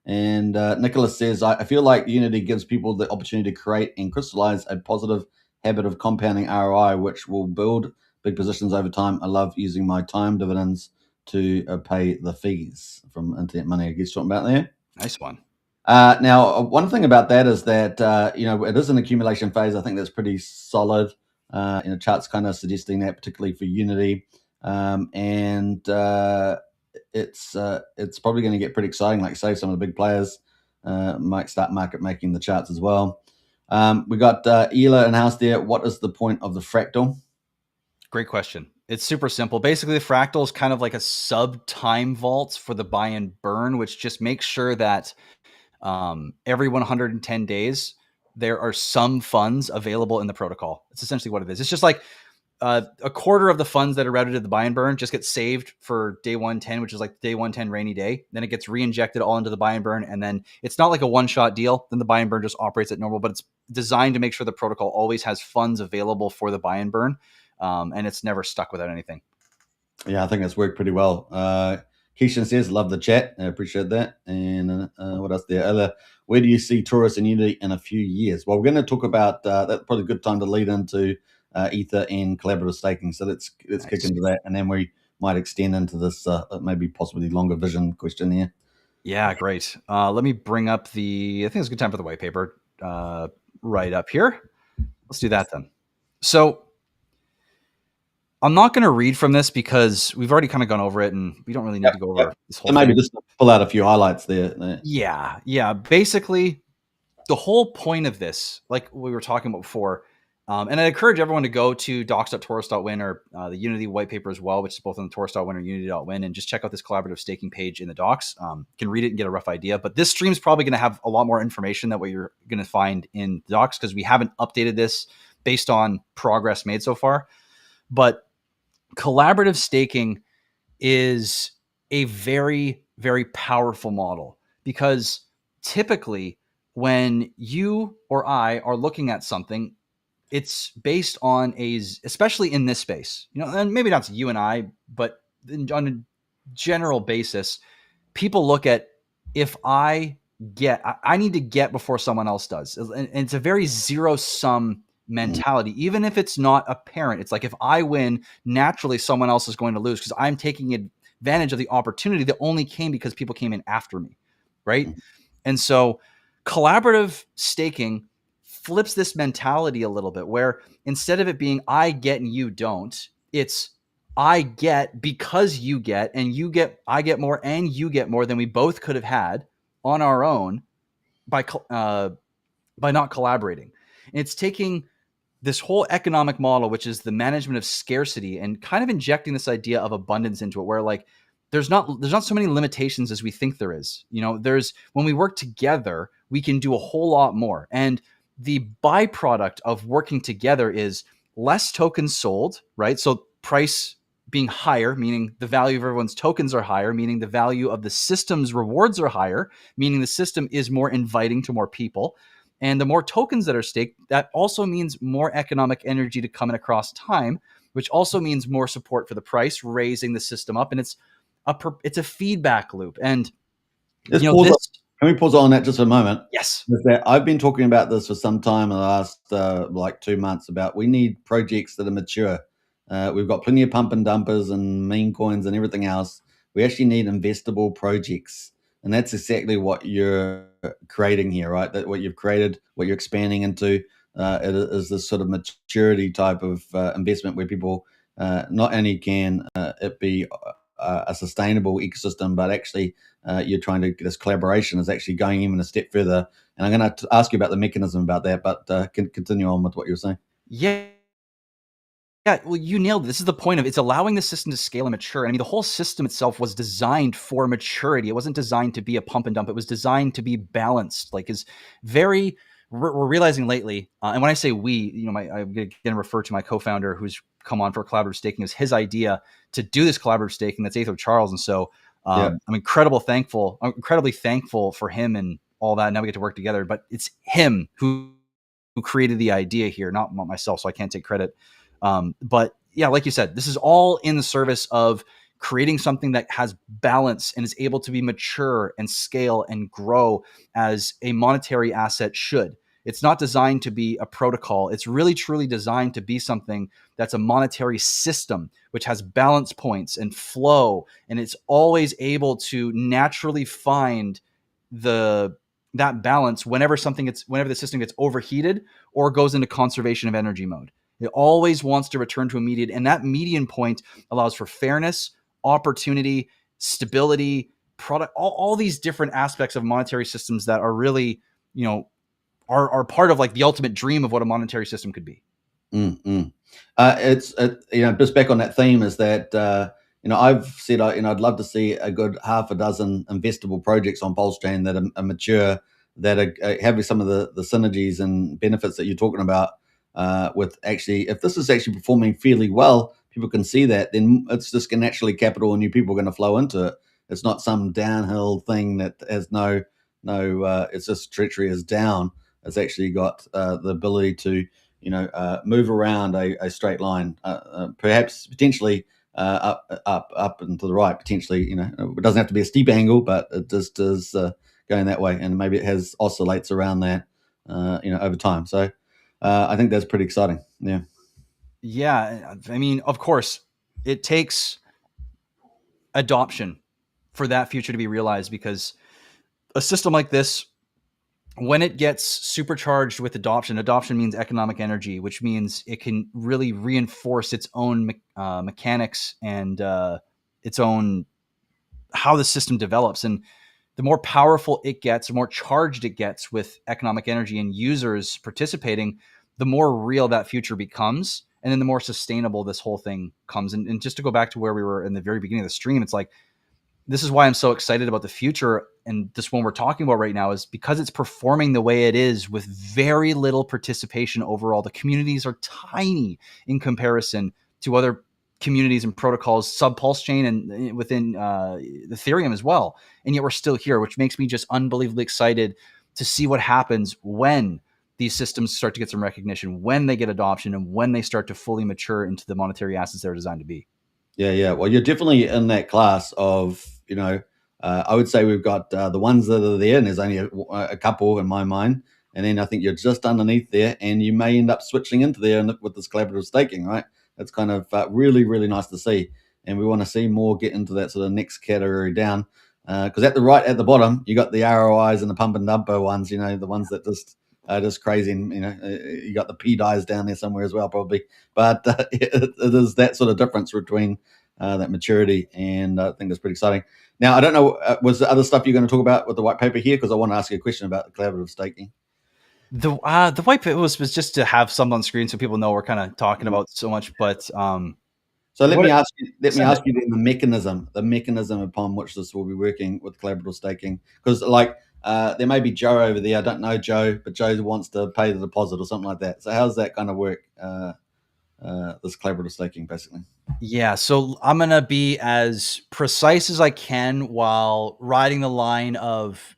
Speaker 2: And Nicholas says, I feel like Unity gives people the opportunity to create and crystallize a positive habit of compounding ROI, which will build big positions over time. I love using my time dividends to pay the fees from Internet Money. I guess talking about there.
Speaker 3: Nice one.
Speaker 2: Now, one thing about that is that, it is an accumulation phase. I think that's pretty solid. Charts kind of suggesting that, particularly for Unity. It's probably going to get pretty exciting. Like, say, some of the big players might start market making the charts as well. We got Ela in house there. What is the point of the fractal?
Speaker 3: Great question. It's super simple. Basically, the fractal is kind of like a sub time vault for the buy and burn, which just makes sure that every 110 days, there are some funds available in the protocol. It's essentially what it is. It's just like a quarter of the funds that are routed to the buy and burn just get saved for day 110, which is like day 110 rainy day. Then it gets re-injected all into the buy and burn. And then it's not like a one-shot deal. Then the buy and burn just operates at normal, but it's designed to make sure the protocol always has funds available for the buy and burn. And it's never stuck without anything.
Speaker 2: Yeah, I think that's worked pretty well. Keishan says, love the chat. I appreciate that. And what else there? Where do you see TORUS and Unity in a few years? Well, we're going to talk about that's probably a good time to lead into Aether and collaborative staking. So let's kick into that, and then we might extend into this maybe possibly longer vision question here.
Speaker 3: Yeah, great. Let me bring up I think it's a good time for the white paper right up here. Let's do that then. So I'm not going to read from this because we've already kind of gone over it, and we don't really need to go over this whole
Speaker 2: thing. Maybe just
Speaker 3: pull
Speaker 2: out a few highlights there.
Speaker 3: Yeah. Basically, the whole point of this, like we were talking about before, and I encourage everyone to go to docs.torus.win or the Unity white paper as well, which is both on the torus.win or unity.win, and just check out this collaborative staking page in the docs. You can read it and get a rough idea. But this stream is probably going to have a lot more information than what you're going to find in the docs because we haven't updated this based on progress made so far. But collaborative staking is a very, very powerful model because typically when you or I are looking at something, it's based on especially in this space, and maybe not you and I, but on a general basis, people look at if I need to get before someone else does. And it's a very zero sum mentality, even if it's not apparent. It's like if I win, naturally someone else is going to lose because I'm taking advantage of the opportunity that only came because people came in after me, right? And so collaborative staking flips this mentality a little bit where instead of it being I get and you don't, it's I get because you get and you get, I get more and you get more than we both could have had on our own by not collaborating. And it's taking this whole economic model, which is the management of scarcity, and kind of injecting this idea of abundance into it, where like there's not so many limitations as we think there is. There's when we work together, we can do a whole lot more. And the byproduct of working together is less tokens sold, right? So price being higher, meaning the value of everyone's tokens are higher, meaning the value of the system's rewards are higher, meaning the system is more inviting to more people. And the more tokens that are staked, that also means more economic energy to come in across time, which also means more support for the price, raising the system up. And it's a feedback loop. And
Speaker 2: can we pause on that just a moment?
Speaker 3: Yes.
Speaker 2: I've been talking about this for some time in the last 2 months about we need projects that are mature. We've got plenty of pump and dumpers and meme coins and everything else. We actually need investable projects. And that's exactly what you're creating here, right? That what you've created, what you're expanding into, it is this sort of maturity type of investment where people not only can it be a sustainable ecosystem, but actually you're trying to get this collaboration is actually going even a step further. And I'm going to ask you about the mechanism about that, but continue on with what you were saying.
Speaker 3: Yeah, well, you nailed it. This is the point of it's allowing the system to scale and mature. I mean, the whole system itself was designed for maturity. It wasn't designed to be a pump and dump. It was designed to be balanced. Like, we're realizing lately, and when I say we, I'm going to refer to my co-founder who's come on for collaborative staking, is his idea to do this collaborative staking. That's Aether Charles, and so I'm incredibly thankful for him and all that. Now we get to work together, but it's him who created the idea here, not myself. So I can't take credit. But yeah, like you said, this is all in the service of creating something that has balance and is able to be mature and scale and grow as a monetary asset should. It's not designed to be a protocol. It's really truly designed to be something that's a monetary system, which has balance points and flow. And it's always able to naturally find that balance whenever the system gets overheated or goes into conservation of energy mode. It always wants to return to a median, and that median point allows for fairness, opportunity, stability, product, all these different aspects of monetary systems that are really, are part of like the ultimate dream of what a monetary system could be.
Speaker 2: It's just back on that theme is that I've said I'd love to see a good half a dozen investable projects on Pulse Chain that are mature, that are having some of the synergies and benefits that you're talking about. With actually, if this is actually performing fairly well, people can see that, then it's just naturally capital and new people are going to flow into it. It's not some downhill thing that has no, it's just treachery is down. It's actually got the ability to, move around a straight line, perhaps potentially up and to the right potentially. It doesn't have to be a steep angle, but it just is going that way, and maybe it oscillates around that, over time. So I think that's pretty exciting.
Speaker 3: Yeah, I mean, of course, it takes adoption for that future to be realized, because a system like this, when it gets supercharged with adoption means economic energy, which means it can really reinforce its own mechanics and its own how the system develops. And the more powerful it gets, the more charged it gets with economic energy and users participating, the more real that future becomes. And then the more sustainable this whole thing comes. And just to go back to where we were in the very beginning of the stream, it's like, this is why I'm so excited about the future. And this one we're talking about right now is because it's performing the way it is with very little participation overall. The communities are tiny in comparison to other communities and protocols, sub-pulse chain and within Ethereum as well. And yet we're still here, which makes me just unbelievably excited to see what happens when these systems start to get some recognition, when they get adoption, and when they start to fully mature into the monetary assets they're designed to be.
Speaker 2: Yeah. Well, you're definitely in that class of, I would say we've got the ones that are there, and there's only a couple in my mind. And then I think you're just underneath there, and you may end up switching into there with this collaborative staking, right? It's kind of really, really nice to see. And we want to see more get into that sort of next category down. Because at the bottom, you got the ROIs and the pump and dumper ones, the ones that just are just crazy. And, you got the P dies down there somewhere as well, probably. But it is that sort of difference between that maturity, and I think that's pretty exciting. Now, I don't know, was there other stuff you're going to talk about with the white paper here? Because I want to ask you a question about the collaborative staking.
Speaker 3: The white paper was just to have some on screen so people know we're kind of talking about so much. But
Speaker 2: so let me ask you then the mechanism upon which this will be working with collaborative staking, because there may be Joe over there. I don't know Joe, but Joe wants to pay the deposit or something like that. So how does that kind of work? This collaborative staking, basically.
Speaker 3: Yeah, so I'm gonna be as precise as I can while riding the line of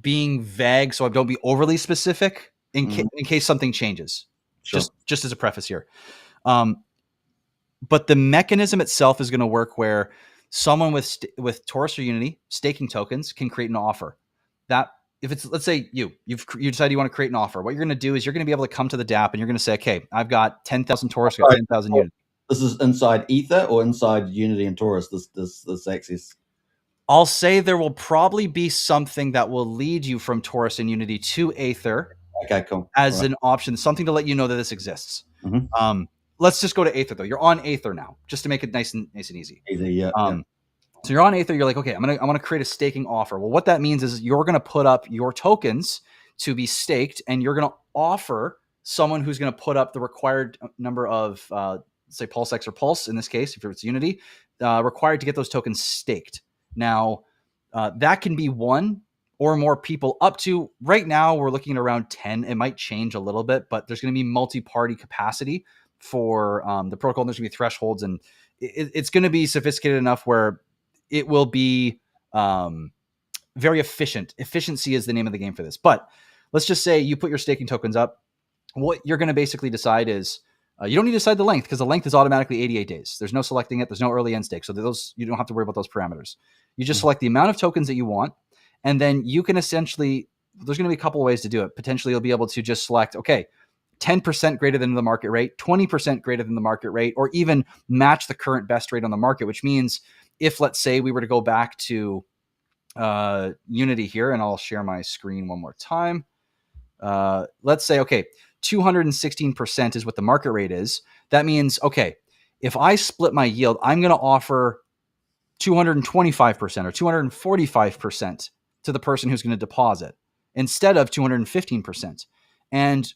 Speaker 3: being vague, so I don't be overly specific in case something changes.
Speaker 2: Sure.
Speaker 3: Just as a preface here. But the mechanism itself is going to work where someone with TORUS or Unity staking tokens can create an offer. That if it's, let's say you decide you want to create an offer, what you're going to do is you're going to be able to come to the DApp and you're going to say, okay, I've got 10,000 TORUS, got 10,000 Unity.
Speaker 2: This is inside Aether or inside Unity and TORUS, this access?
Speaker 3: I'll say there will probably be something that will lead you from TORUS and Unity to Aether.
Speaker 2: Okay, cool.
Speaker 3: As an option, something to let you know that this exists.
Speaker 2: Mm-hmm.
Speaker 3: Let's just go to Aether though. You're on Aether now, just to make it nice and easy.
Speaker 2: Easy, yeah.
Speaker 3: So you're on Aether. You're like, okay, I'm gonna create a staking offer. Well, what that means is you're gonna put up your tokens to be staked, and you're gonna offer someone who's gonna put up the required number of, say, PulseX or Pulse in this case, if it's Unity, required to get those tokens staked. Now, that can be one or more people. Up to right now, we're looking at around 10. It might change a little bit, but there's going to be multi-party capacity for the protocol. There's going to be thresholds, and it's going to be sophisticated enough where it will be very efficient. Efficiency is the name of the game for this. But let's just say you put your staking tokens up. What you're going to basically decide is you don't need to decide the length, because the length is automatically 88 days. There's no selecting it. There's no early end stake. So you don't have to worry about those parameters. You just select the amount of tokens that you want. And then you can essentially, there's going to be a couple of ways to do it. Potentially, you'll be able to just select, okay, 10% greater than the market rate, 20% greater than the market rate, or even match the current best rate on the market, which means if, let's say, we were to go back to Unity here, and I'll share my screen one more time. Let's say, okay, 216% is what the market rate is. That means, okay, if I split my yield, I'm going to offer 225% or 245% to the person who's going to deposit instead of 215%. And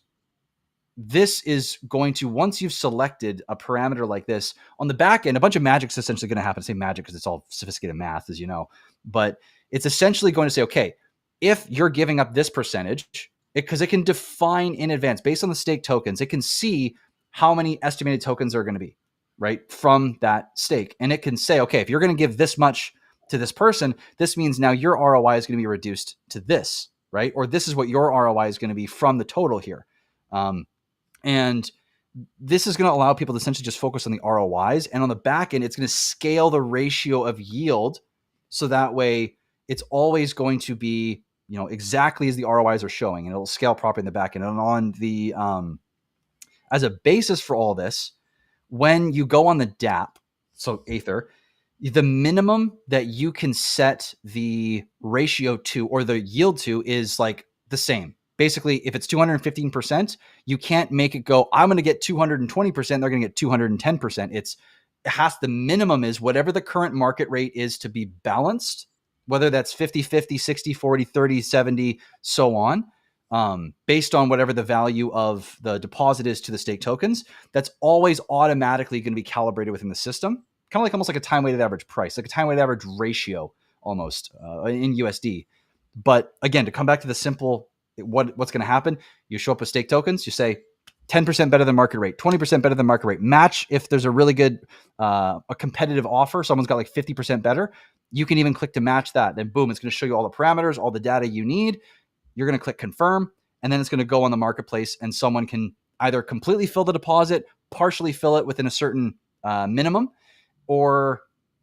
Speaker 3: this is going to, once you've selected a parameter like this, on the back end, a bunch of magic's essentially going to happen. I say magic because it's all sophisticated math, as you know, but it's essentially going to say, okay, if you're giving up this percentage, because it can define in advance based on the stake tokens, it can see how many estimated tokens are going to be, right, from that stake. And it can say, okay, if you're going to give this much to this person, this means now your ROI is going to be reduced to this, right? Or this is what your ROI is going to be from the total here. And this is going to allow people to essentially just focus on the ROIs, and on the back end, it's going to scale the ratio of yield. So that way it's always going to be, exactly as the ROIs are showing, and it'll scale properly in the back end. And on the, as a basis for all this, when you go on the DApp, so Aether, the minimum that you can set the ratio to or the yield to is like the same. Basically, if it's 215%, you can't make it go, I'm going to get 220%, they're going to get 210%. The minimum is whatever the current market rate is to be balanced, whether that's 50-50, 60-40, 30-70, so on, based on whatever the value of the deposit is to the stake tokens. That's always automatically going to be calibrated within the system, kind of like almost like a time-weighted average price, like a time-weighted average ratio almost in USD. But again, to come back to the simple, what's going to happen, you show up with stake tokens, you say 10% better than market rate, 20% better than market rate, match if there's a really good, a competitive offer, someone's got like 50% better, you can even click to match that. Then boom, it's going to show you all the parameters, all the data you need. You're going to click confirm, and then it's going to go on the marketplace, and someone can either completely fill the deposit, partially fill it within a certain minimum, and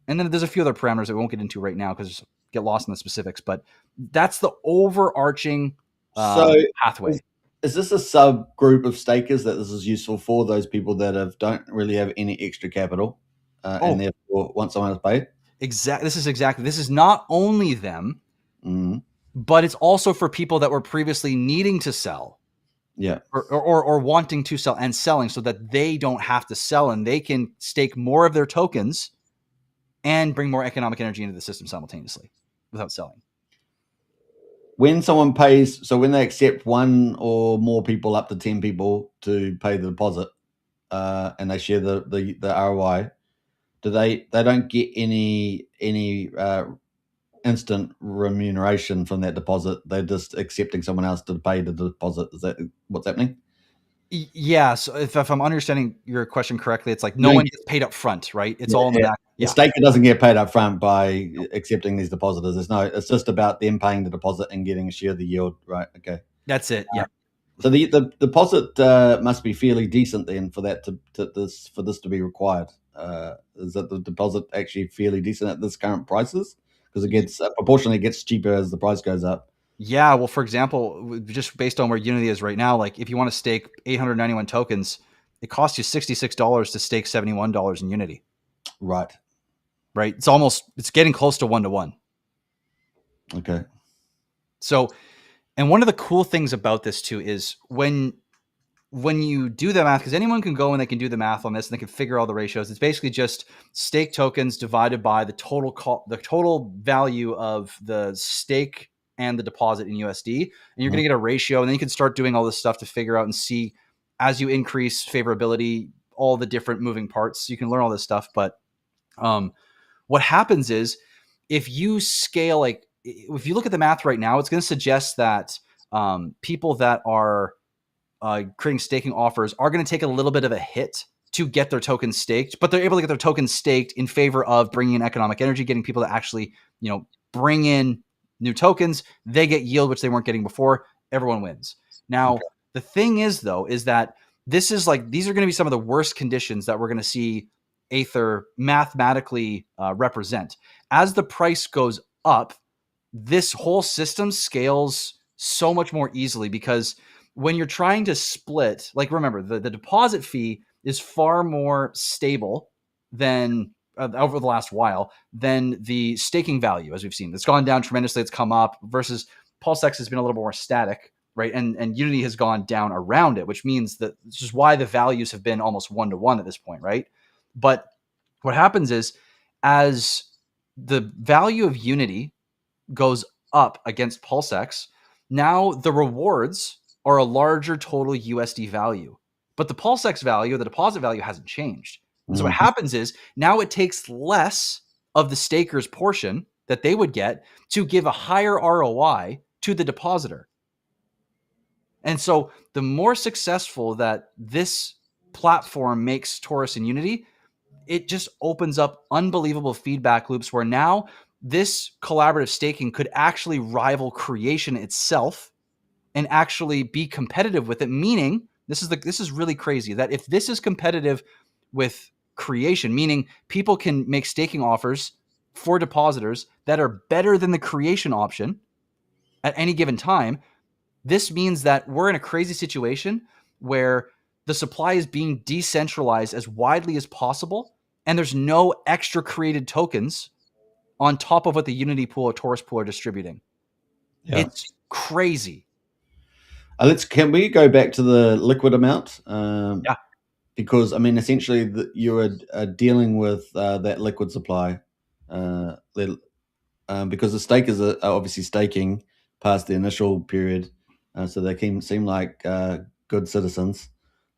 Speaker 3: then there's a few other parameters that we won't get into right now because get lost in the specifics, but that's the overarching pathway.
Speaker 2: Is this a subgroup of stakers that this is useful for, those people that don't really have any extra capital and therefore want someone to pay?
Speaker 3: This is not only them, but it's also for people that were previously needing to sell.
Speaker 2: Yeah.
Speaker 3: Or wanting to sell and selling, so that they don't have to sell and they can stake more of their tokens and bring more economic energy into the system simultaneously without selling.
Speaker 2: When someone pays, so when they accept one or more people, up to 10 people, to pay the deposit, and they share the ROI, they don't get any instant remuneration from that deposit? They're just accepting someone else to pay the deposit. Is that what's happening?
Speaker 3: Yeah. So if I'm understanding your question correctly, it's like no one gets paid up front, right? It's all in the back.
Speaker 2: The staker doesn't get paid up front by accepting these depositors. It's just about them paying the deposit and getting a share of the yield, right? Okay.
Speaker 3: That's it. Yeah.
Speaker 2: So the deposit must be fairly decent then for that for this to be required. Is that the deposit actually fairly decent at this current prices? Because it gets proportionally gets cheaper as the price goes up.
Speaker 3: Yeah, well, for example, just based on where Unity is right now, like if you want to stake 891 tokens, it costs you $66 to stake $71 in Unity.
Speaker 2: Right.
Speaker 3: It's getting close to 1-to-1.
Speaker 2: Okay.
Speaker 3: So, and one of the cool things about this too is when you do the math, because anyone can go and they can do the math on this and they can figure all the ratios. It's basically just stake tokens divided by the total value of the stake and the deposit in USD, and you're going to get a ratio, and then you can start doing all this stuff to figure out and see, as you increase favorability, all the different moving parts. You can learn all this stuff, but what happens is if you scale, like if you look at the math right now, it's going to suggest that people that are creating staking offers are going to take a little bit of a hit to get their tokens staked, but they're able to get their tokens staked in favor of bringing in economic energy, getting people to actually, bring in new tokens. They get yield, which they weren't getting before. Everyone wins. Now, The thing is, though, is that these are going to be some of the worst conditions that we're going to see Aether mathematically represent. As the price goes up, this whole system scales so much more easily, because when you're trying to split, like remember, the deposit fee is far more stable than over the last while than the staking value, as we've seen. It's gone down tremendously. It's come up, versus PulseX has been a little more static, right? And Unity has gone down around it, which means that this is why the values have been almost 1-to-1 at this point, right? But what happens is, as the value of Unity goes up against PulseX, now the rewards are a larger total USD value, but the PulseX value, the deposit value, hasn't changed. And so what happens is now it takes less of the staker's portion that they would get to give a higher ROI to the depositor. And so the more successful that this platform makes TORUS and Unity, it just opens up unbelievable feedback loops where now this collaborative staking could actually rival creation itself and actually be competitive with it, meaning This is really crazy that if this is competitive with creation, meaning people can make staking offers for depositors that are better than the creation option at any given time, this means that we're in a crazy situation where the supply is being decentralized as widely as possible, and there's no extra created tokens on top of what the Unity pool or Torus pool are distributing.
Speaker 2: Yeah.
Speaker 3: It's crazy.
Speaker 2: Can we go back to the liquid amount?
Speaker 3: Yeah.
Speaker 2: Because I mean, essentially, you are dealing with that liquid supply, because the stakers are obviously staking past the initial period, so they seem like good citizens.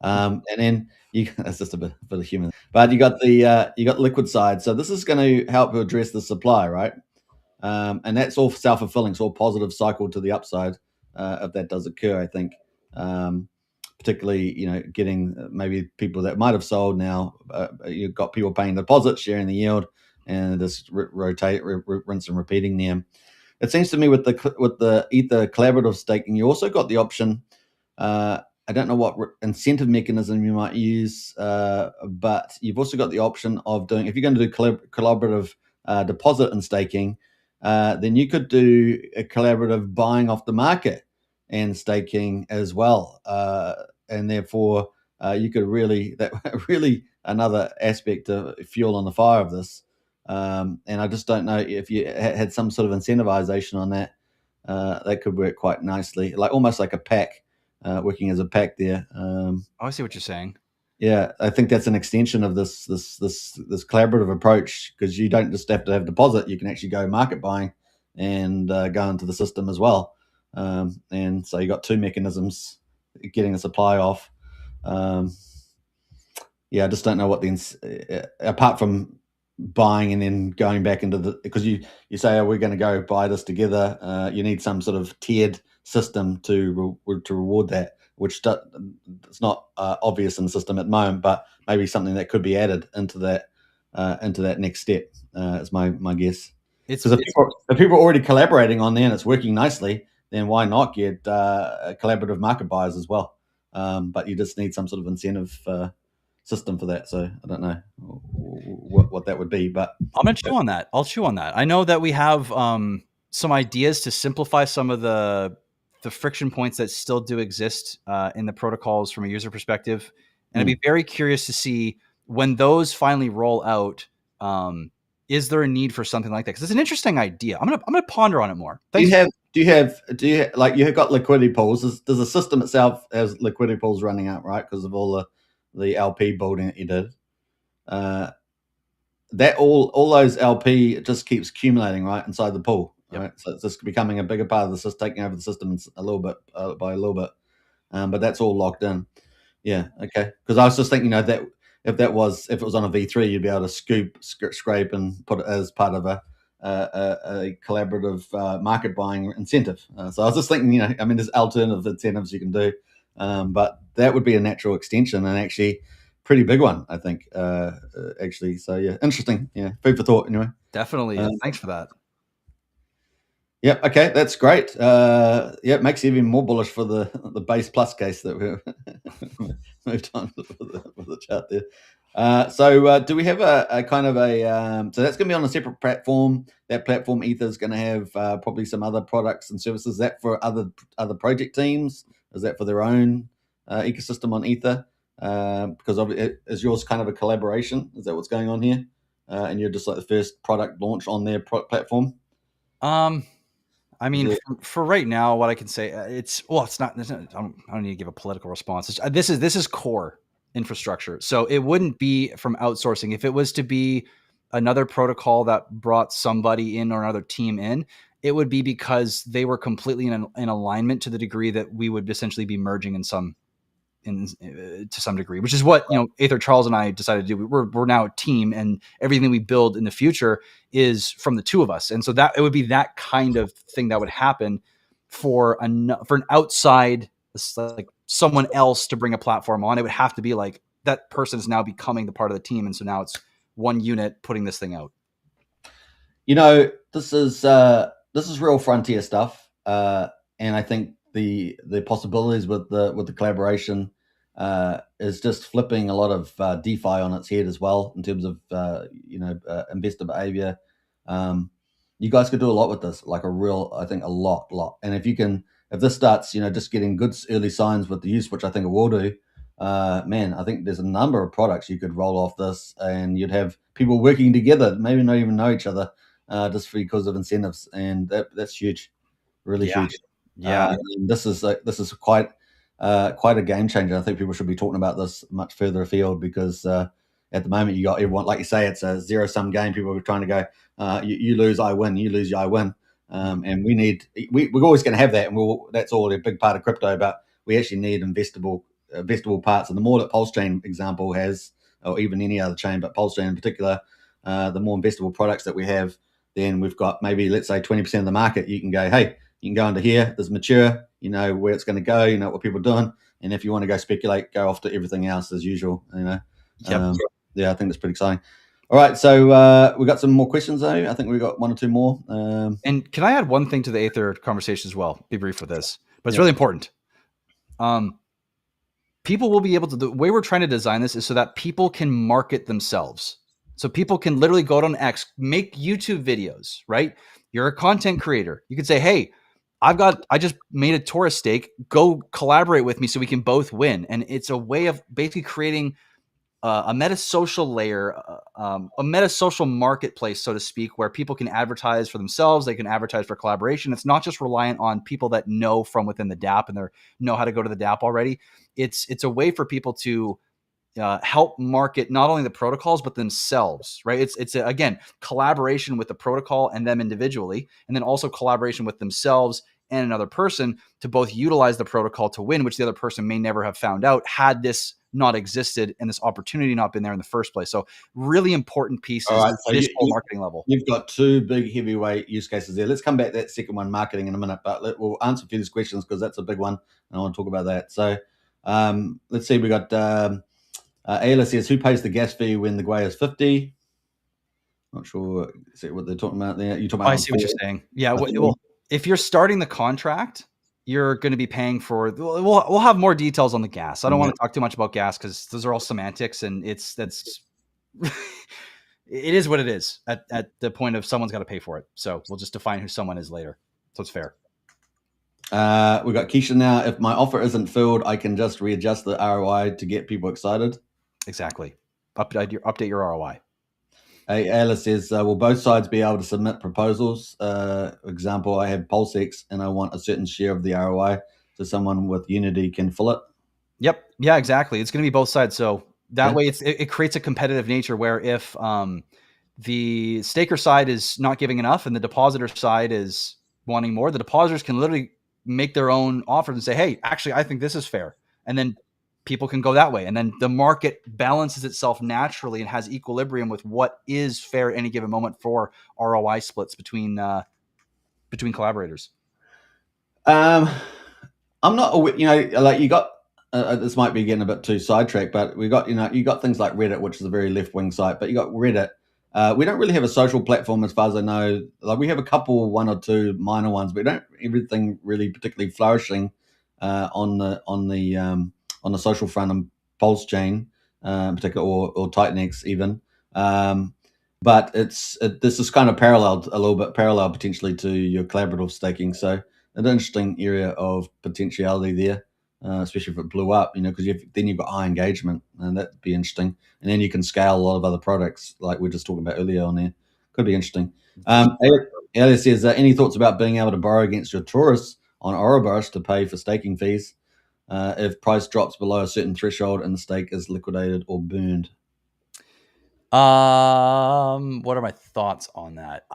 Speaker 2: And then that's just a bit of human, but you got the liquid side. So this is going to help address the supply, right? And that's all self-fulfilling, so all positive cycle to the upside if that does occur. I think, particularly, getting maybe people that might have sold now. You've got people paying deposits, sharing the yield, and just rotate, rinse and repeating them. It seems to me with the Ether collaborative staking, you also got the option. I don't know what incentive mechanism you might use, but you've also got the option of doing, if you're going to do collaborative deposit and staking, then you could do a collaborative buying off the market and staking as well, and therefore you could really another aspect of fuel on the fire of this. And I just don't know if you had some sort of incentivization on that. That could work quite nicely, like almost like a pack, working as a pack there.
Speaker 3: I see what you're saying.
Speaker 2: Yeah, I think that's an extension of this collaborative approach, because you don't just have to have deposit; you can actually go market buying and go into the system as well. And so you got two mechanisms getting a supply off. Yeah, I just don't know what apart from buying and then going back into because you say, oh, we're going to go buy this together. You need some sort of tiered system to reward that, which it's not obvious in the system at the moment, but maybe something that could be added into that next step. Is my guess. Because if people are already collaborating on there and it's working nicely, then why not get collaborative market buyers as well? But you just need some sort of incentive system for that. So I don't know what that would be, but
Speaker 3: I'm gonna chew on that. I'll chew on that. I know that we have some ideas to simplify some of the friction points that still do exist in the protocols from a user perspective, and I'd be very curious to see when those finally roll out. Is there a need for something like that? Because it's an interesting idea. I'm gonna ponder on it more. Thanks.
Speaker 2: Do you have like, you have got liquidity pools? Does the system itself has liquidity pools running out, right? Because of all the LP building that you did. That all those LP, it just keeps accumulating right inside the pool, right? Yep. So it's just becoming a bigger part of the system, taking over the system a little bit by a little bit. But that's all locked in. Yeah, okay. Because I was just thinking, that if it was on a V3, you'd be able to scrape and put it as part of a collaborative market buying incentive. So I was just thinking, there's alternative incentives you can do, but that would be a natural extension, and actually pretty big one, I think, actually. So yeah, interesting. Yeah, food for thought anyway.
Speaker 3: Definitely. Thanks for that.
Speaker 2: Yeah, okay, that's great. It makes you even more bullish for the base plus case that we moved on for the chart there. So do we have a kind of so that's going to be on a separate platform. That platform, Ether, is going to have probably some other products and services. Is that for other project teams? Is that for their own ecosystem on Ether? Because is yours kind of a collaboration? Is that what's going on here? And you're just like the first product launch on their platform?
Speaker 3: I mean, for right now, what I can say, it's not. I don't need to give a political response. This is core infrastructure, so it wouldn't be from outsourcing. If it was to be another protocol that brought somebody in or another team in, it would be because they were completely in alignment to the degree that we would essentially be merging to some degree, which is what Aether, Charles, and I decided to do. We're now a team, and everything we build in the future is from the two of us. And so that it would be that kind of thing that would happen for an outside, like someone else, to bring a platform on. It would have to be like that person is now becoming the part of the team, and so now it's one unit putting this thing out.
Speaker 2: This is real frontier stuff, and I think the possibilities with the collaboration is just flipping a lot of DeFi on its head as well in terms of investor behavior. You guys could do a lot with this, like I think a lot. And if this starts, just getting good early signs with the use, which I think it will do, man, I think there's a number of products you could roll off this, and you'd have people working together, maybe not even know each other, just because of incentives, and that's huge, really huge. And this is quite a game changer. I think people should be talking about this much further afield because at the moment you got everyone, like you say, it's a zero sum game. People are trying to go, you lose, I win. You lose, I win. And we're always going to have that, and that's all a big part of crypto. But we actually need investable parts, and the more that Pulse Chain example has, or even any other chain, but Pulse Chain in particular, the more investable products that we have, then we've got maybe, let's say, 20% of the market. You can go, hey, you can go into here. There's mature. You know where it's going to go. You know what people are doing, and if you want to go speculate, go off to everything else as usual. Yeah, I think that's pretty exciting. All right, so we got some more questions though. I think we got one or two more.
Speaker 3: And can I add one thing to the Aether conversation as well? Be brief with this, but it's really important. People will be able to. The way we're trying to design this is so that people can market themselves. So people can literally go on X, make YouTube videos. Right? You're a content creator. You could say, "Hey, I just made a TORUS stake. Go collaborate with me so we can both win." And it's a way of basically creating a meta social layer, a meta social marketplace, so to speak, where people can advertise for themselves. They can advertise for collaboration. It's not just reliant on people that know from within the DApp and they know how to go to the DApp already. It's a way for people to help market not only the protocols but themselves, right? It's again collaboration with the protocol and them individually, and then also collaboration with themselves and another person to both utilize the protocol to win, which the other person may never have found out had this not existed and this opportunity not been there in the first place. So really important pieces at this whole marketing level.
Speaker 2: You've got two big heavyweight use cases there. Let's come back to that second one, marketing, in a minute, but we'll answer a few of these questions because that's a big one and I want to talk about that. So let's see, we got Ayla says, who pays the gas fee when the Gwei is 50? Not sure what they're talking about there. You're talking about
Speaker 3: I see what you're saying. Yeah, well, if you're starting the contract, you're going to be paying for. We'll have more details on the gas. I don't want to talk too much about gas because those are all semantics, and it is what it is at the point of someone's got to pay for it. So we'll just define who someone is later. So it's fair.
Speaker 2: We got Keisha now. If my offer isn't filled, I can just readjust the ROI to get people excited.
Speaker 3: Exactly. Update your ROI.
Speaker 2: Ayla says, will both sides be able to submit proposals? Example, I have PulseX and I want a certain share of the ROI, so someone with Unity can fill it.
Speaker 3: Yep. Yeah, exactly. It's going to be both sides. So that way it creates a competitive nature where if the staker side is not giving enough and the depositor side is wanting more, the depositors can literally make their own offers and say, hey, actually, I think this is fair. And then people can go that way. And then the market balances itself naturally and has equilibrium with what is fair at any given moment for ROI splits between collaborators.
Speaker 2: I'm not, like you got, this might be getting a bit too sidetracked, but you got things like Reddit, which is a very left-wing site, but you got Reddit. We don't really have a social platform as far as I know. Like we have a couple, one or two minor ones, but we don't everything really particularly flourishing on the social front and Pulse Chain, in particular, or Titanx even. But this is kind of a little bit parallel potentially to your collaborative staking. So an interesting area of potentiality there, especially if it blew up, because then you've got high engagement, and that'd be interesting. And then you can scale a lot of other products, like we were just talking about earlier on there. Could be interesting. Alice says, any thoughts about being able to borrow against your TORUS on Ouroboros to pay for staking fees if price drops below a certain threshold and the stake is liquidated or burned?
Speaker 3: What are my thoughts on that?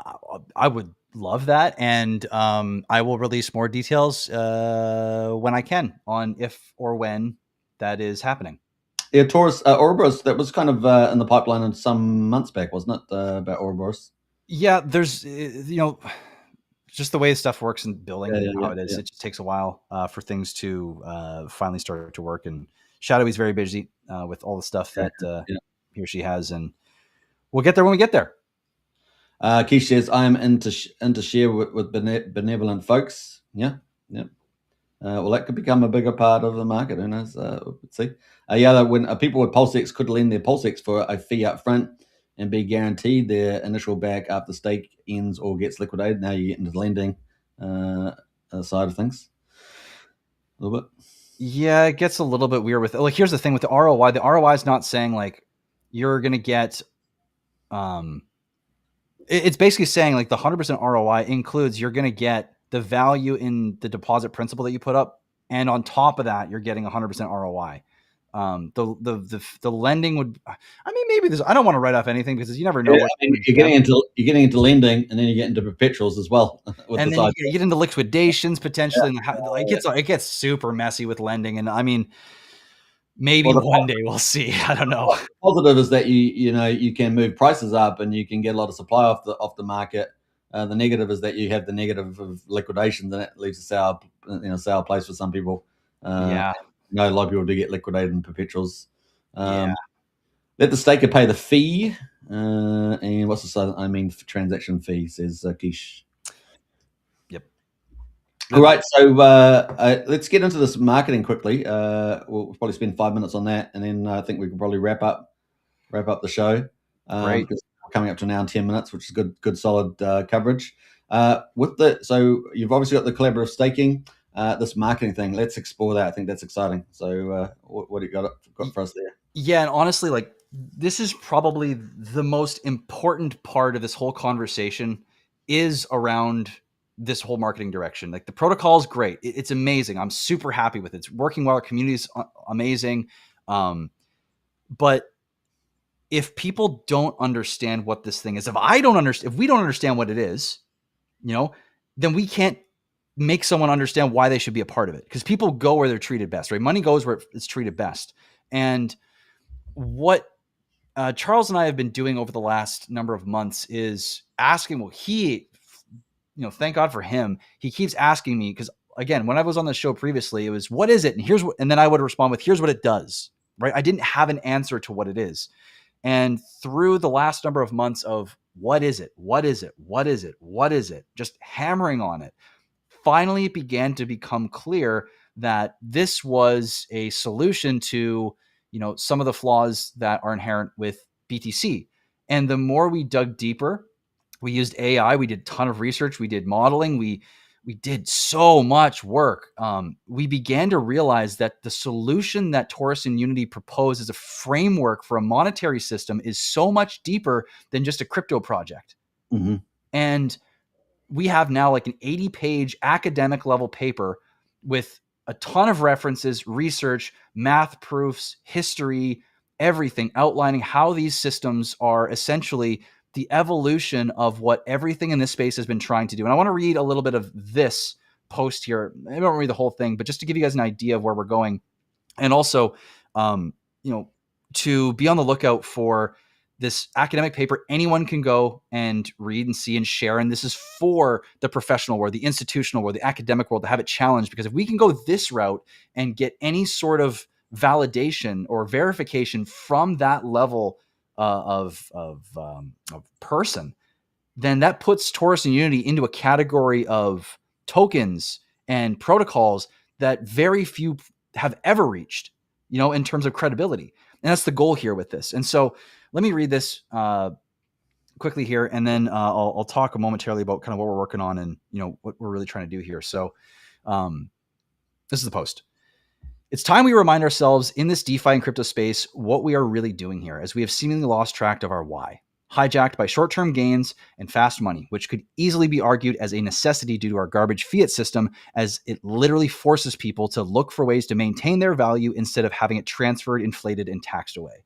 Speaker 3: I would love that, and I will release more details when I can on if or when that is happening.
Speaker 2: Yeah, TORUS, Ouroboros, that was kind of in the pipeline some months back, wasn't it? About Ouroboros.
Speaker 3: Yeah, there's just the way stuff works in building and how it is. It just takes a while for things to finally start to work. And Shadowy's very busy with all the stuff that he or she has, and we'll get there when we get there.
Speaker 2: Keith says, I am into share with benevolent folks. Yeah. Well, that could become a bigger part of the market. Who knows? Let's see. When people with PulseX could lend their PulseX for a fee up front and be guaranteed their initial back after stake ends or gets liquidated. Now you get into the lending side of things a little bit.
Speaker 3: Yeah, it gets a little bit weird with like. Here's the thing with the ROI. The ROI is not saying like you're gonna get. It's basically saying like the 100% ROI includes you're gonna get the value in the deposit principal that you put up, and on top of that, you're getting 100% ROI. The lending would. I mean, maybe this. I don't want to write off anything because you never know.
Speaker 2: Yeah, you're getting into lending, and then you get into perpetuals as well.
Speaker 3: And then you get into liquidations potentially. It gets super messy with lending, and I mean, maybe one day we'll see. I don't know.
Speaker 2: The positive is that you can move prices up and you can get a lot of supply off the market. The negative is that you have the negative of liquidations, and that leaves a sour place for some people.
Speaker 3: Yeah.
Speaker 2: A lot of people do get liquidated in perpetuals. Let the staker pay the fee. And what's the side? I mean, for transaction fee, says Kish.
Speaker 3: Yep.
Speaker 2: All right, so let's get into this marketing quickly. We'll probably spend 5 minutes on that, and then I think we can probably wrap up the show.
Speaker 3: Great.
Speaker 2: Because we're coming up to now in 10 minutes, which is good solid coverage. So you've obviously got the collaborative staking. This marketing thing, let's explore that. I think that's exciting. So what do you got for us there?
Speaker 3: Yeah, and honestly, like this is probably the most important part of this whole conversation is around this whole marketing direction. Like the protocol is great. It's amazing. I'm super happy with it. It's working well. Our community is amazing. But if people don't understand what this thing is, if we don't understand what it is, then we can't make someone understand why they should be a part of it. Because people go where they're treated best, right? Money goes where it's treated best. And what Charles and I have been doing over the last number of months is asking, thank God for him. He keeps asking me, because again, when I was on the show previously, it was, what is it? And then I would respond with, here's what it does, right? I didn't have an answer to what it is. And through the last number of months of what is it? What is it? What is it? What is it? Just hammering on it. Finally, it began to become clear that this was a solution to some of the flaws that are inherent with BTC. And the more we dug deeper, we used AI, we did a ton of research, we did modeling, we did so much work. We began to realize that the solution that TORUS and Unity propose as a framework for a monetary system is so much deeper than just a crypto project.
Speaker 2: Mm-hmm.
Speaker 3: And we have now like an 80-page academic level paper with a ton of references, research, math proofs, history, everything outlining how these systems are essentially the evolution of what everything in this space has been trying to do. And I want to read a little bit of this post here. I don't read the whole thing, but just to give you guys an idea of where we're going. And also, to be on the lookout for this academic paper anyone can go and read and see and share. And this is for the professional world, the institutional world, the academic world, to have it challenged. Because if we can go this route and get any sort of validation or verification from that level of person, then that puts TORUS and Unity into a category of tokens and protocols that very few have ever reached, in terms of credibility. And that's the goal here with this. And so let me read this quickly here, and then I'll talk momentarily about kind of what we're working on and what we're really trying to do here. So this is the post. It's time we remind ourselves in this DeFi and crypto space what we are really doing here, as we have seemingly lost track of our why. Hijacked by short-term gains and fast money, which could easily be argued as a necessity due to our garbage fiat system, as it literally forces people to look for ways to maintain their value instead of having it transferred, inflated, and taxed away.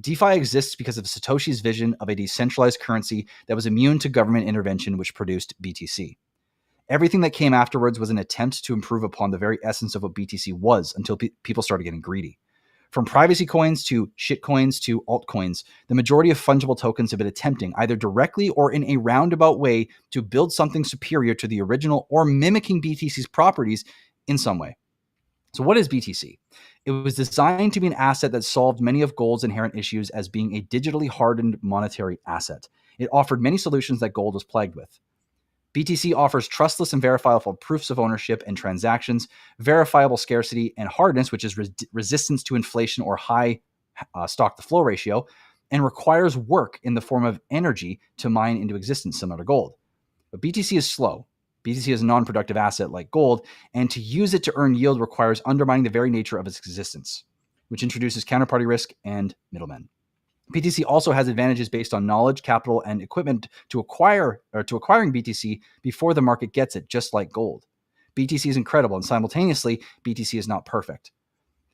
Speaker 3: DeFi exists because of Satoshi's vision of a decentralized currency that was immune to government intervention, which produced BTC. Everything that came afterwards was an attempt to improve upon the very essence of what BTC was until people started getting greedy. From privacy coins to shitcoins to altcoins, the majority of fungible tokens have been attempting, either directly or in a roundabout way, to build something superior to the original or mimicking BTC's properties in some way. So what is BTC? It was designed to be an asset that solved many of gold's inherent issues as being a digitally hardened monetary asset. It offered many solutions that gold was plagued with. BTC offers trustless and verifiable proofs of ownership and transactions, verifiable scarcity and hardness, which is resistance to inflation or high stock to flow ratio, and requires work in the form of energy to mine into existence, similar to gold. But BTC is slow. BTC is a non-productive asset like gold, and to use it to earn yield requires undermining the very nature of its existence, which introduces counterparty risk and middlemen. BTC also has advantages based on knowledge, capital, and equipment to acquiring BTC before the market gets it, just like gold. BTC is incredible, and simultaneously, BTC is not perfect.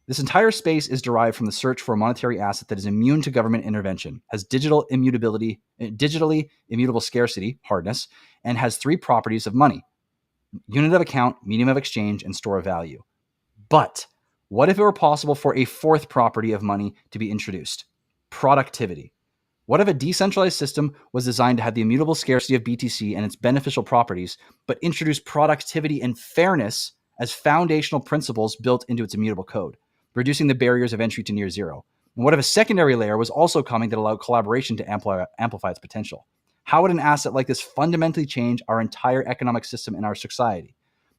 Speaker 3: This entire space is derived from the search for a monetary asset that is immune to government intervention, has digitally immutable scarcity, hardness, and has three properties of money: unit of account, medium of exchange, and store of value. But what if it were possible for a fourth property of money to be introduced? Productivity. What if a decentralized system was designed to have the immutable scarcity of BTC and its beneficial properties, but introduce productivity and fairness as foundational principles built into its immutable code, reducing the barriers of entry to near zero? And what if a secondary layer was also coming that allowed collaboration to amplify its potential? How would an asset like this fundamentally change our entire economic system in our society?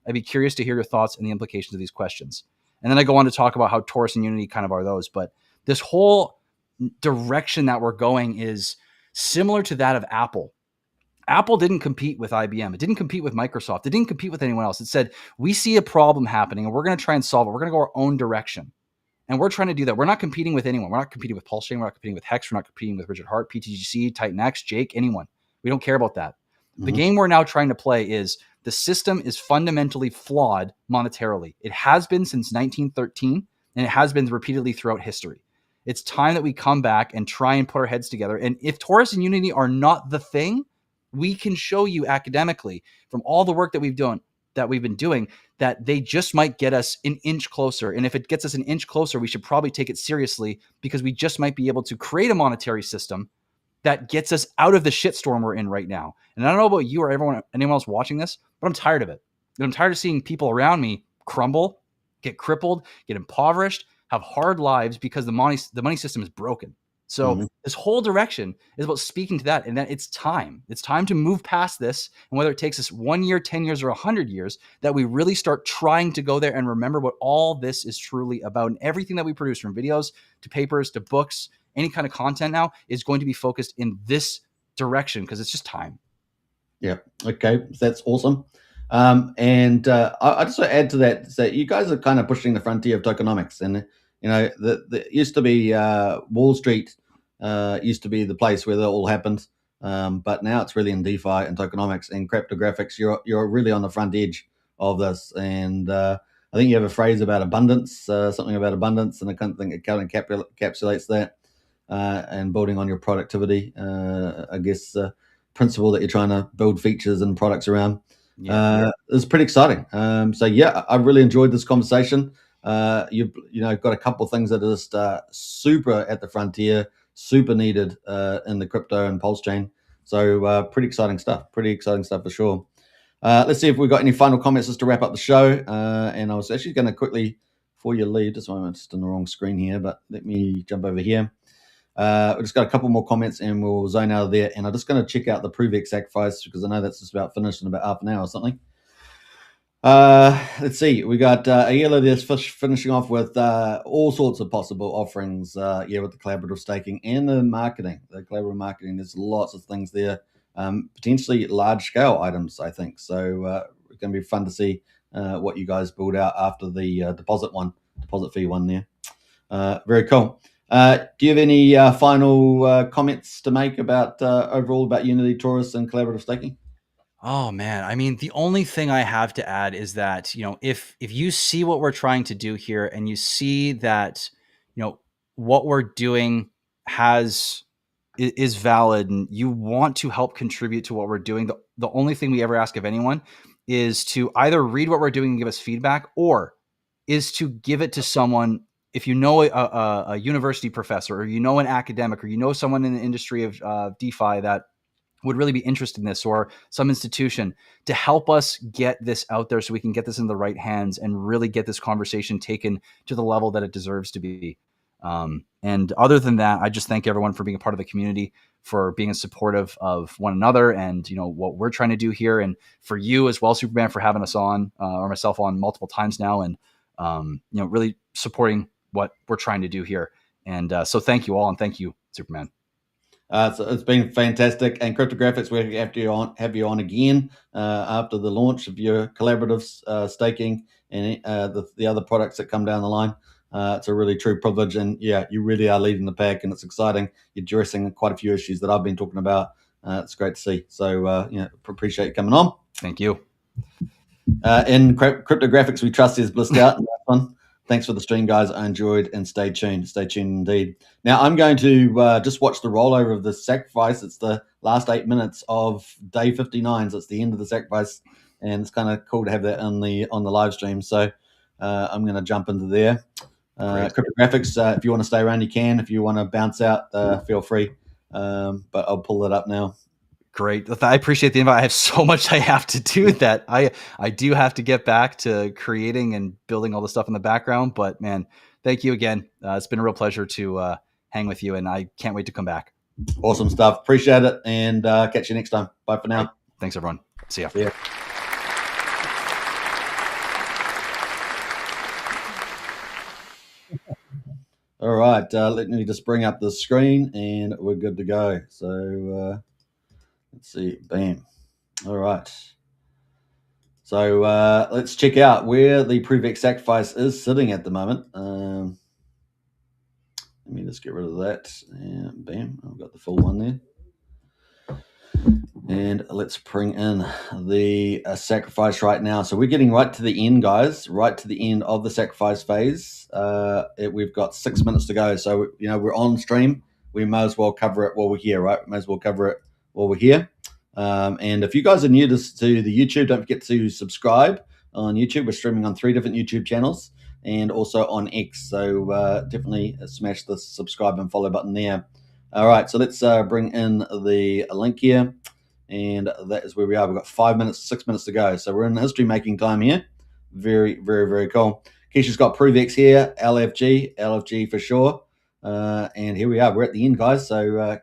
Speaker 3: I'd be curious to hear your thoughts and the implications of these questions. And then I go on to talk about how TORUS and Unity kind of are those. But this whole direction that we're going is similar to that of Apple. Apple didn't compete with IBM. It didn't compete with Microsoft. It didn't compete with anyone else. It said, we see a problem happening and we're going to try and solve it. We're going to go our own direction. And we're trying to do that. We're not competing with anyone. We're not competing with Pulse Chain. We're not competing with Hex. We're not competing with Richard Hart, PTGC, Titan X, Jake, anyone. We don't care about that. The game we're now trying to play is the system is fundamentally flawed monetarily. It has been since 1913, and it has been repeatedly throughout history. It's time that we come back and try and put our heads together. And if TORUS and Unity are not the thing, we can show you academically from all the work that we've been doing that they just might get us an inch closer. And if it gets us an inch closer, we should probably take it seriously, because we just might be able to create a monetary system that gets us out of the shitstorm we're in right now. And I don't know about you or anyone else watching this, but I'm tired of it. And I'm tired of seeing people around me crumble, get crippled, get impoverished, have hard lives because the money system is broken. So this whole direction is about speaking to that, and that it's time. It's time to move past this, and whether it takes us 1 year, 10 years, or 100 years, that we really start trying to go there and remember what all this is truly about. And everything that we produce, from videos to papers to books, any kind of content now, is going to be focused in this direction, because it's just time.
Speaker 2: Yeah. Okay. That's awesome. And I just want to add to that, so you guys are kind of pushing the frontier of tokenomics, and the used to be Wall Street used to be the place where that all happened, but now it's really in DeFi and tokenomics and CRYPTOGRFX. You're really on the front edge of this, and I think you have a phrase about abundance, something about abundance, and I kind of think it kind of encapsulates that, and building on your productivity, I guess, principle that you're trying to build features and products around. It's pretty exciting. So yeah, I really enjoyed this conversation. You've got a couple of things that are just super at the frontier, super needed in the crypto and Pulse chain. So pretty exciting stuff for sure. Let's see if we've got any final comments just to wrap up the show. And I was actually going to quickly, before you leave, just I'm just on the wrong screen here, but let me jump over here. We've just got a couple more comments and we'll zone out of there. And I'm just going to check out the Pruvec sacrifice, because I know that's just about finished in about half an hour or something. Let's see. We got Ayala there's finishing off with all sorts of possible offerings. With the collaborative staking and the marketing. The collaborative marketing, there's lots of things there. Potentially large scale items, I think. So it's going to be fun to see what you guys build out after the deposit fee one there. Very cool. Do you have any final comments to make about overall about Unity, TORUS, and collaborative staking?
Speaker 3: Oh man, I mean, the only thing I have to add is that, if you see what we're trying to do here, and you see that, what we're doing is valid, and you want to help contribute to what we're doing, the only thing we ever ask of anyone is to either read what we're doing and give us feedback, or is to give it to someone. If you know a university professor, or an academic, or someone in the industry of DeFi that would really be interested in this, or some institution, to help us get this out there so we can get this in the right hands and really get this conversation taken to the level that it deserves to be. And other than that, I just thank everyone for being a part of the community, for being supportive of one another and, what we're trying to do here. And for you as well, Superman, for having us on or myself on multiple times now and, really supporting what we're trying to do here. And so thank you all. And thank you, Superman.
Speaker 2: So it's been fantastic, and CRYPTOGRFX, we have you on again after the launch of your collaborative staking and the other products that come down the line. It's a really true privilege, and yeah, you really are leading the pack, and it's exciting. You're addressing quite a few issues that I've been talking about. It's great to see. So appreciate you coming on.
Speaker 3: Thank you.
Speaker 2: In CRYPTOGRFX, we trust is blissed out. Fun. Thanks for the stream, guys. I enjoyed, and stay tuned. Stay tuned indeed. Now, I'm going to just watch the rollover of the sacrifice. It's the last 8 minutes of day 59, so it's the end of the sacrifice, and it's kind of cool to have that on the live stream. So I'm going to jump into there. CRYPTOGRFX, if you want to stay around, you can. If you want to bounce out, feel free. But I'll pull that up now.
Speaker 3: Great. I appreciate the invite. I have so much I have to do that I do have to get back to creating and building all the stuff in the background. But man, thank you again. It's been a real pleasure to hang with you, and I can't wait to come back.
Speaker 2: Awesome stuff. Appreciate it, and catch you next time. Bye for now.
Speaker 3: Right. Thanks, everyone. See ya.
Speaker 2: Yeah. All right. Let me just bring up the screen, and we're good to go. So let's see. Bam. All right. So let's check out where the ProofX sacrifice is sitting at the moment. Let me just get rid of that. And bam, I've got the full one there. And let's bring in the sacrifice right now. So we're getting right to the end, guys, right to the end of the sacrifice phase. We've got 6 minutes to go. So, we're on stream. We may as well cover it while we're here, right? May as well cover it while we're here. And if you guys are new to the YouTube, don't forget to subscribe on YouTube. We're streaming on 3 different YouTube channels and also on X. So definitely smash the subscribe and follow button there. All right, so let's bring in the link here. And that is where we are. We've got 6 minutes to go. So we're in history making time here. Very, very, very cool. Keisha's got ProofX here, LFG for sure. And here we are. We're at the end, guys. So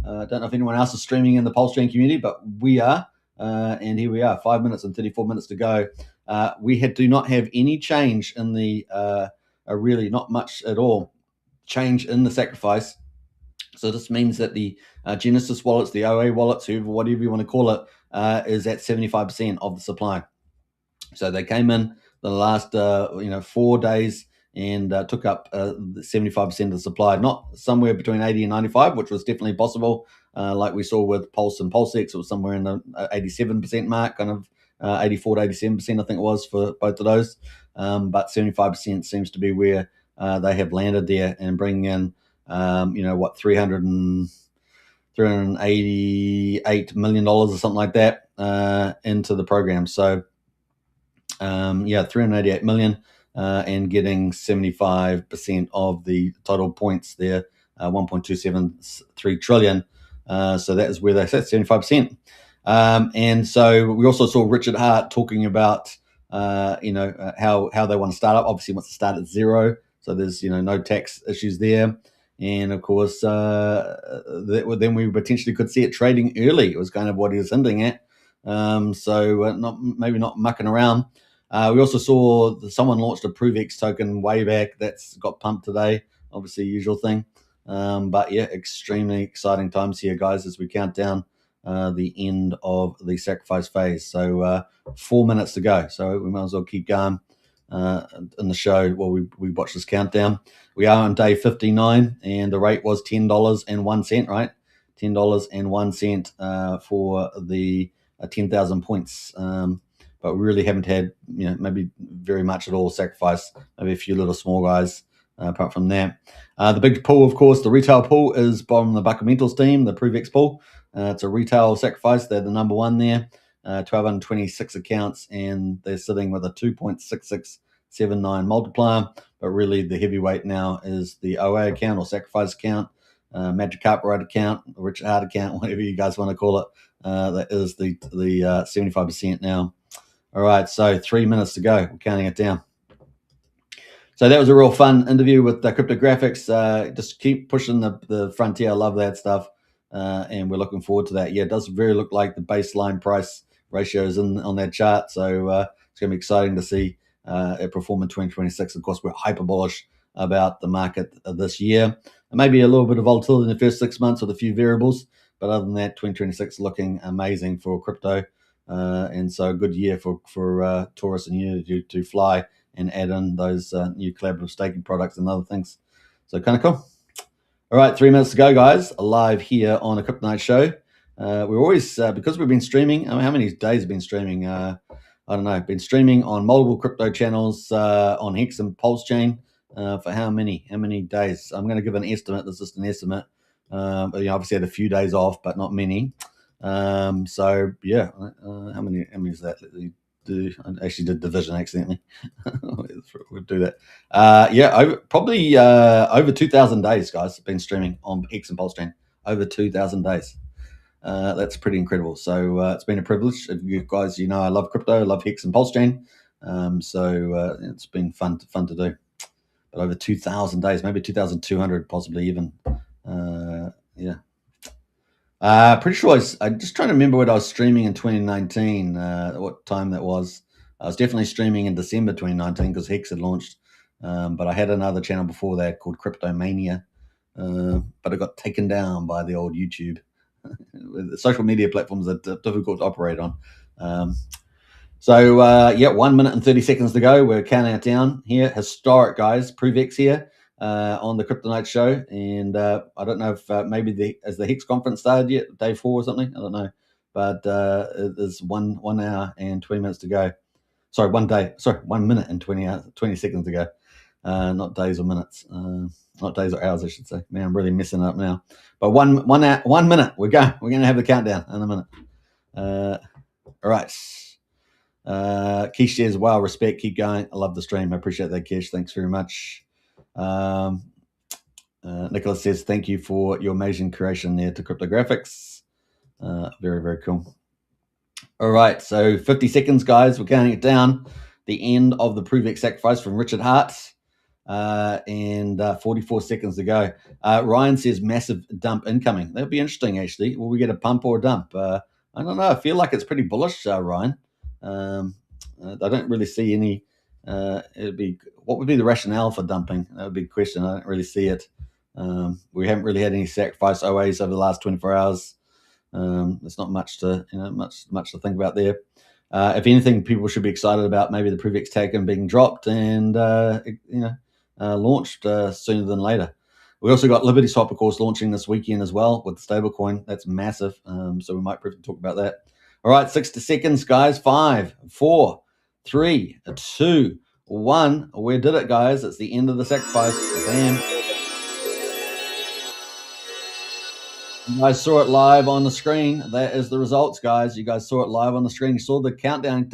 Speaker 2: don't know if anyone else is streaming in the Pulse Stream community, but we are. And here we are, 5 minutes and 34 minutes to go. We do not have any change in the, really not much at all, change in the sacrifice. So this means that the Genesis wallets, the OA wallets, whatever you want to call it, is at 75% of the supply. So they came in the last 4 days and took up 75% of the supply, not somewhere between 80 and 95, which was definitely possible. Like we saw with Pulse and PulseX, it was somewhere in the 87% mark, kind of 84 to 87%, I think it was for both of those. But 75% seems to be where they have landed there and bringing in, $388 million or something like that into the program. So, $388 million and getting 75% of the total points there, 1.273 trillion. So that is where they said 75%. And so we also saw Richard Hart talking about, how they want to start up. Obviously, wants to start at zero. So there's, no tax issues there. And of course, then we potentially could see it trading early. It was kind of what he was hinting at. Maybe not mucking around. We also saw someone launched a ProofX token way back that's got pumped today. Obviously, usual thing. But yeah, extremely exciting times here, guys, as we count down the end of the sacrifice phase. So 4 minutes to go. So we might as well keep going in the show while we watch this countdown. We are on day 59, and the rate was $10.01, right? $10.01 for the 10,000 points. But we really haven't had, maybe very much at all sacrifice, maybe a few little small guys apart from that. The big pool, of course, the retail pool is from the Buckamentals team, the ProofX pool. It's a retail sacrifice. They're the number one there, 1,226 accounts, and they're sitting with a 2.6679 multiplier. But really the heavyweight now is the OA account or sacrifice account, Magic Cartwright account, Richard Hart account, whatever you guys want to call it. That is the 75% now. All right, so 3 minutes to go. We're counting it down. So that was a real fun interview with the CRYPTOGRFX. Just keep pushing the frontier. I love that stuff. and we're looking forward to that. Yeah, it does very look like the baseline price ratios on that chart. So it's going to be exciting to see it perform in 2026. Of course, we're hyper bullish about the market this year. And maybe a little bit of volatility in the first 6 months with a few variables, but other than that, 2026 looking amazing for crypto. And so a good year for TORUS and Unity to fly and add in those new collaborative staking products and other things. So kind of cool. All right, 3 minutes to go, guys. Live here on a Crypto Night show. We're always, because we've been streaming, I mean, how many days have been streaming? I don't know. Been streaming on multiple crypto channels on Hex and Pulse Chain for how many days? I'm going to give an estimate. This is just an estimate. But, obviously had a few days off, but not many. So yeah, how many is that? I actually did division accidentally. We'll do that. Probably over 2,000 days, guys. Have been streaming on X and Pulse Chain. Over 2,000 days. That's pretty incredible. So it's been a privilege. If you guys, I love crypto, I love Hex and Pulse Chain. So it's been fun to do. But over 2,000 days, maybe 2,200, possibly even. Yeah. Pretty sure I'm just trying to remember what I was streaming in 2019, what time that was. I was definitely streaming in December 2019 because Hex had launched. But I had another channel before that called Cryptomania. But it got taken down by the old YouTube. The social media platforms are difficult to operate on. 1 minute and 30 seconds to go. We're counting it down here. Historic, guys. ProvX here on the Crypto Night show. And I don't know if maybe has the Hex conference started yet, day 4 or something. I don't know. But there's 1 hour and 20 minutes to go. Sorry, 1 minute and 20 seconds to go. Not days or minutes. Not days or hours, I should say. Man, I'm really messing it up now. But 1 minute. We're going to have the countdown in a minute. All right. Keish says, wow, respect, keep going. I love the stream. I appreciate that, Keish. Thanks very much. Nicholas says, thank you for your amazing creation there to CRYPTOGRFX. Very, very cool. All right, so 50 seconds, guys. We're counting it down. The end of the ProvX sacrifice from Richard Hart. And 44 seconds to go. Ryan says massive dump incoming. That'll be interesting, actually. Will we get a pump or a dump? I don't know. I feel like it's pretty bullish, Ryan. I don't really see any. What would be the rationale for dumping? That would be the question. I don't really see it. We haven't really had any sacrifice OAs over the last 24 hours. There's not much to much to think about there. If anything, people should be excited about maybe the ProvX token being dropped and launched sooner than later. We also got Liberty Swap, of course, launching this weekend as well with the stablecoin. That's massive. So we might briefly talk about that. All right, 60 seconds, guys. 5, 4, 3, 2, 1. We did it, guys. It's the end of the sacrifice. Bam. You guys saw it live on the screen. That is the results, guys. You guys saw it live on the screen. You saw the countdown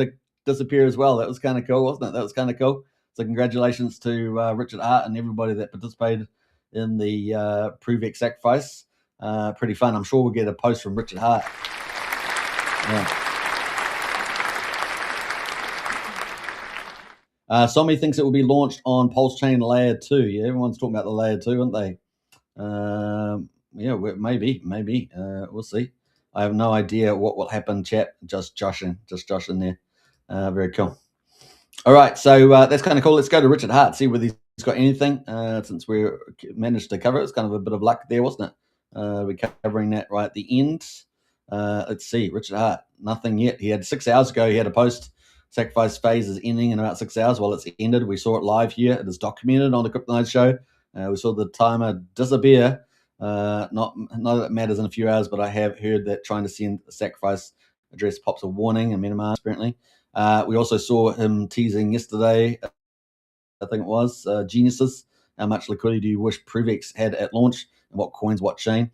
Speaker 2: disappear as well. That was kind of cool, wasn't it? That was kind of cool. So congratulations to Richard Hart and everybody that participated in the ProvX sacrifice. Pretty fun. I'm sure we'll get a post from Richard Hart. Yeah. Somebody thinks it will be launched on Pulse Chain Layer 2. Yeah, everyone's talking about the Layer 2, aren't they? Maybe. We'll see. I have no idea what will happen, chat. Just joshing there. Very cool. All right, so that's kind of cool. Let's go to Richard Hart, see whether he's got anything. Since we managed to cover it, it's kind of a bit of luck there, wasn't it? We're covering that right at the end. Let's see, Richard Hart, nothing yet. He had 6 hours ago. He had a post. Sacrifice phase is ending in about 6 hours. Well, it's ended. We saw it live here. It is documented on the Crypto Night show. We saw the timer disappear. Not that it matters in a few hours, but I have heard that trying to send a sacrifice address pops a warning in MetaMask, apparently. We also saw him teasing yesterday, I think it was, geniuses. How much liquidity do you wish ProvX had at launch, and what coins, what chain?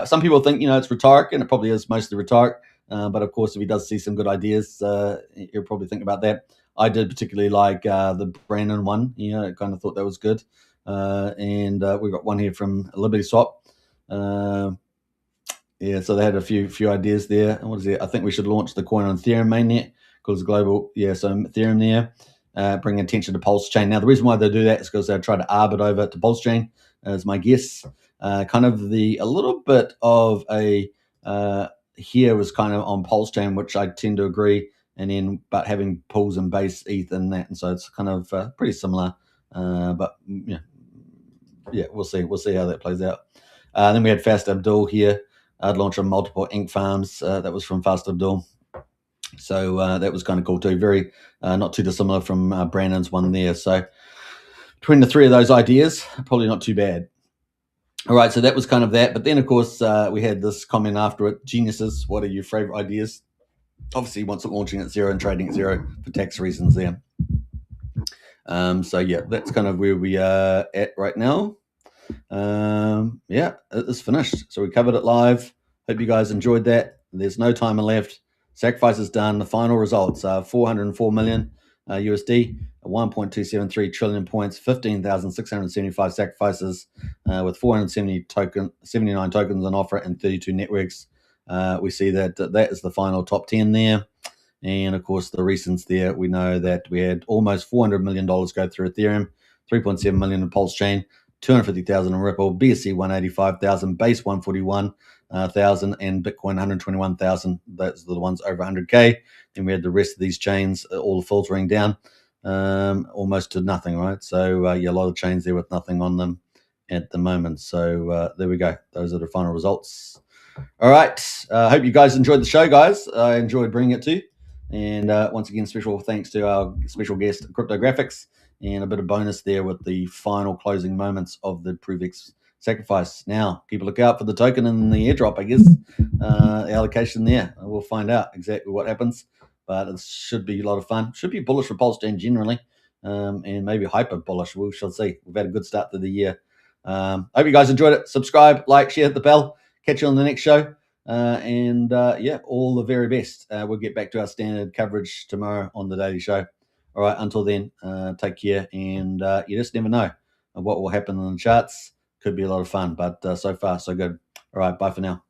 Speaker 2: Some people think, it's rhetoric, and it probably is mostly rhetoric. But of course, if he does see some good ideas, he'll probably think about that. I did particularly like the Brandon one. I kind of thought that was good. And we've got one here from Liberty Swap. So they had a few ideas there. And what is it? I think we should launch the coin on Ethereum mainnet because global. Yeah, so Ethereum there. Bring attention to Pulse Chain. Now, the reason why they do that is because they try to arb it over to Pulse Chain. as my guess. Kind of a little bit of a here was kind of on Pulse Chain, which I tend to agree, and then but having pools and base ETH in that, and so it's kind of pretty similar. But yeah, we'll see how that plays out. Then we had Fast Abdul here. I'd launched on multiple ink farms. That was from Fast Abdul. So that was kind of cool too. Very not too dissimilar from Brandon's one there. So between the three of those ideas, probably not too bad. All right, so that was kind of that. But then, of course, we had this comment after it. Geniuses, what are your favorite ideas? Obviously, he wants it launching at 0 and trading at 0 for tax reasons there. So, yeah, that's kind of where we are at right now. Yeah, it is finished. So we covered it live. Hope you guys enjoyed that. There's no timer left. Sacrifice is done. The final results are 404 million USD, 1.273 trillion points, 15,675 sacrifices with 479 tokens on offer and 32 networks. We see that that is the final top 10 there. And of course, the recents there, we know that we had almost $400 million go through Ethereum, 3.7 million in Pulse Chain, 250,000 in Ripple, BSC 185,000, Base 141,000, and Bitcoin 121,000. Those are the ones over 100K. Then we had the rest of these chains all filtering down almost to nothing, right? So yeah, a lot of chains there with nothing on them at the moment. So there we go. Those are the final results. All right. Hope you guys enjoyed the show, guys. I enjoyed bringing it to you. And once again, special thanks to our special guest, CRYPTOGRFX, and a bit of bonus there with the final closing moments of the ProvX sacrifice. Now, keep a look out for the token in the airdrop, I guess. The allocation there. We'll find out exactly what happens. But it should be a lot of fun. Should be bullish for Pulse Chain generally, and maybe hyper bullish. We shall see. We've had a good start to the year. Hope you guys enjoyed it. Subscribe, like, share, hit the bell. Catch you on the next show. Yeah, all the very best. We'll get back to our standard coverage tomorrow on the Daily Show. All right, until then, take care. And you just never know what will happen in the charts. Could be a lot of fun, but so far, so good. All right, bye for now.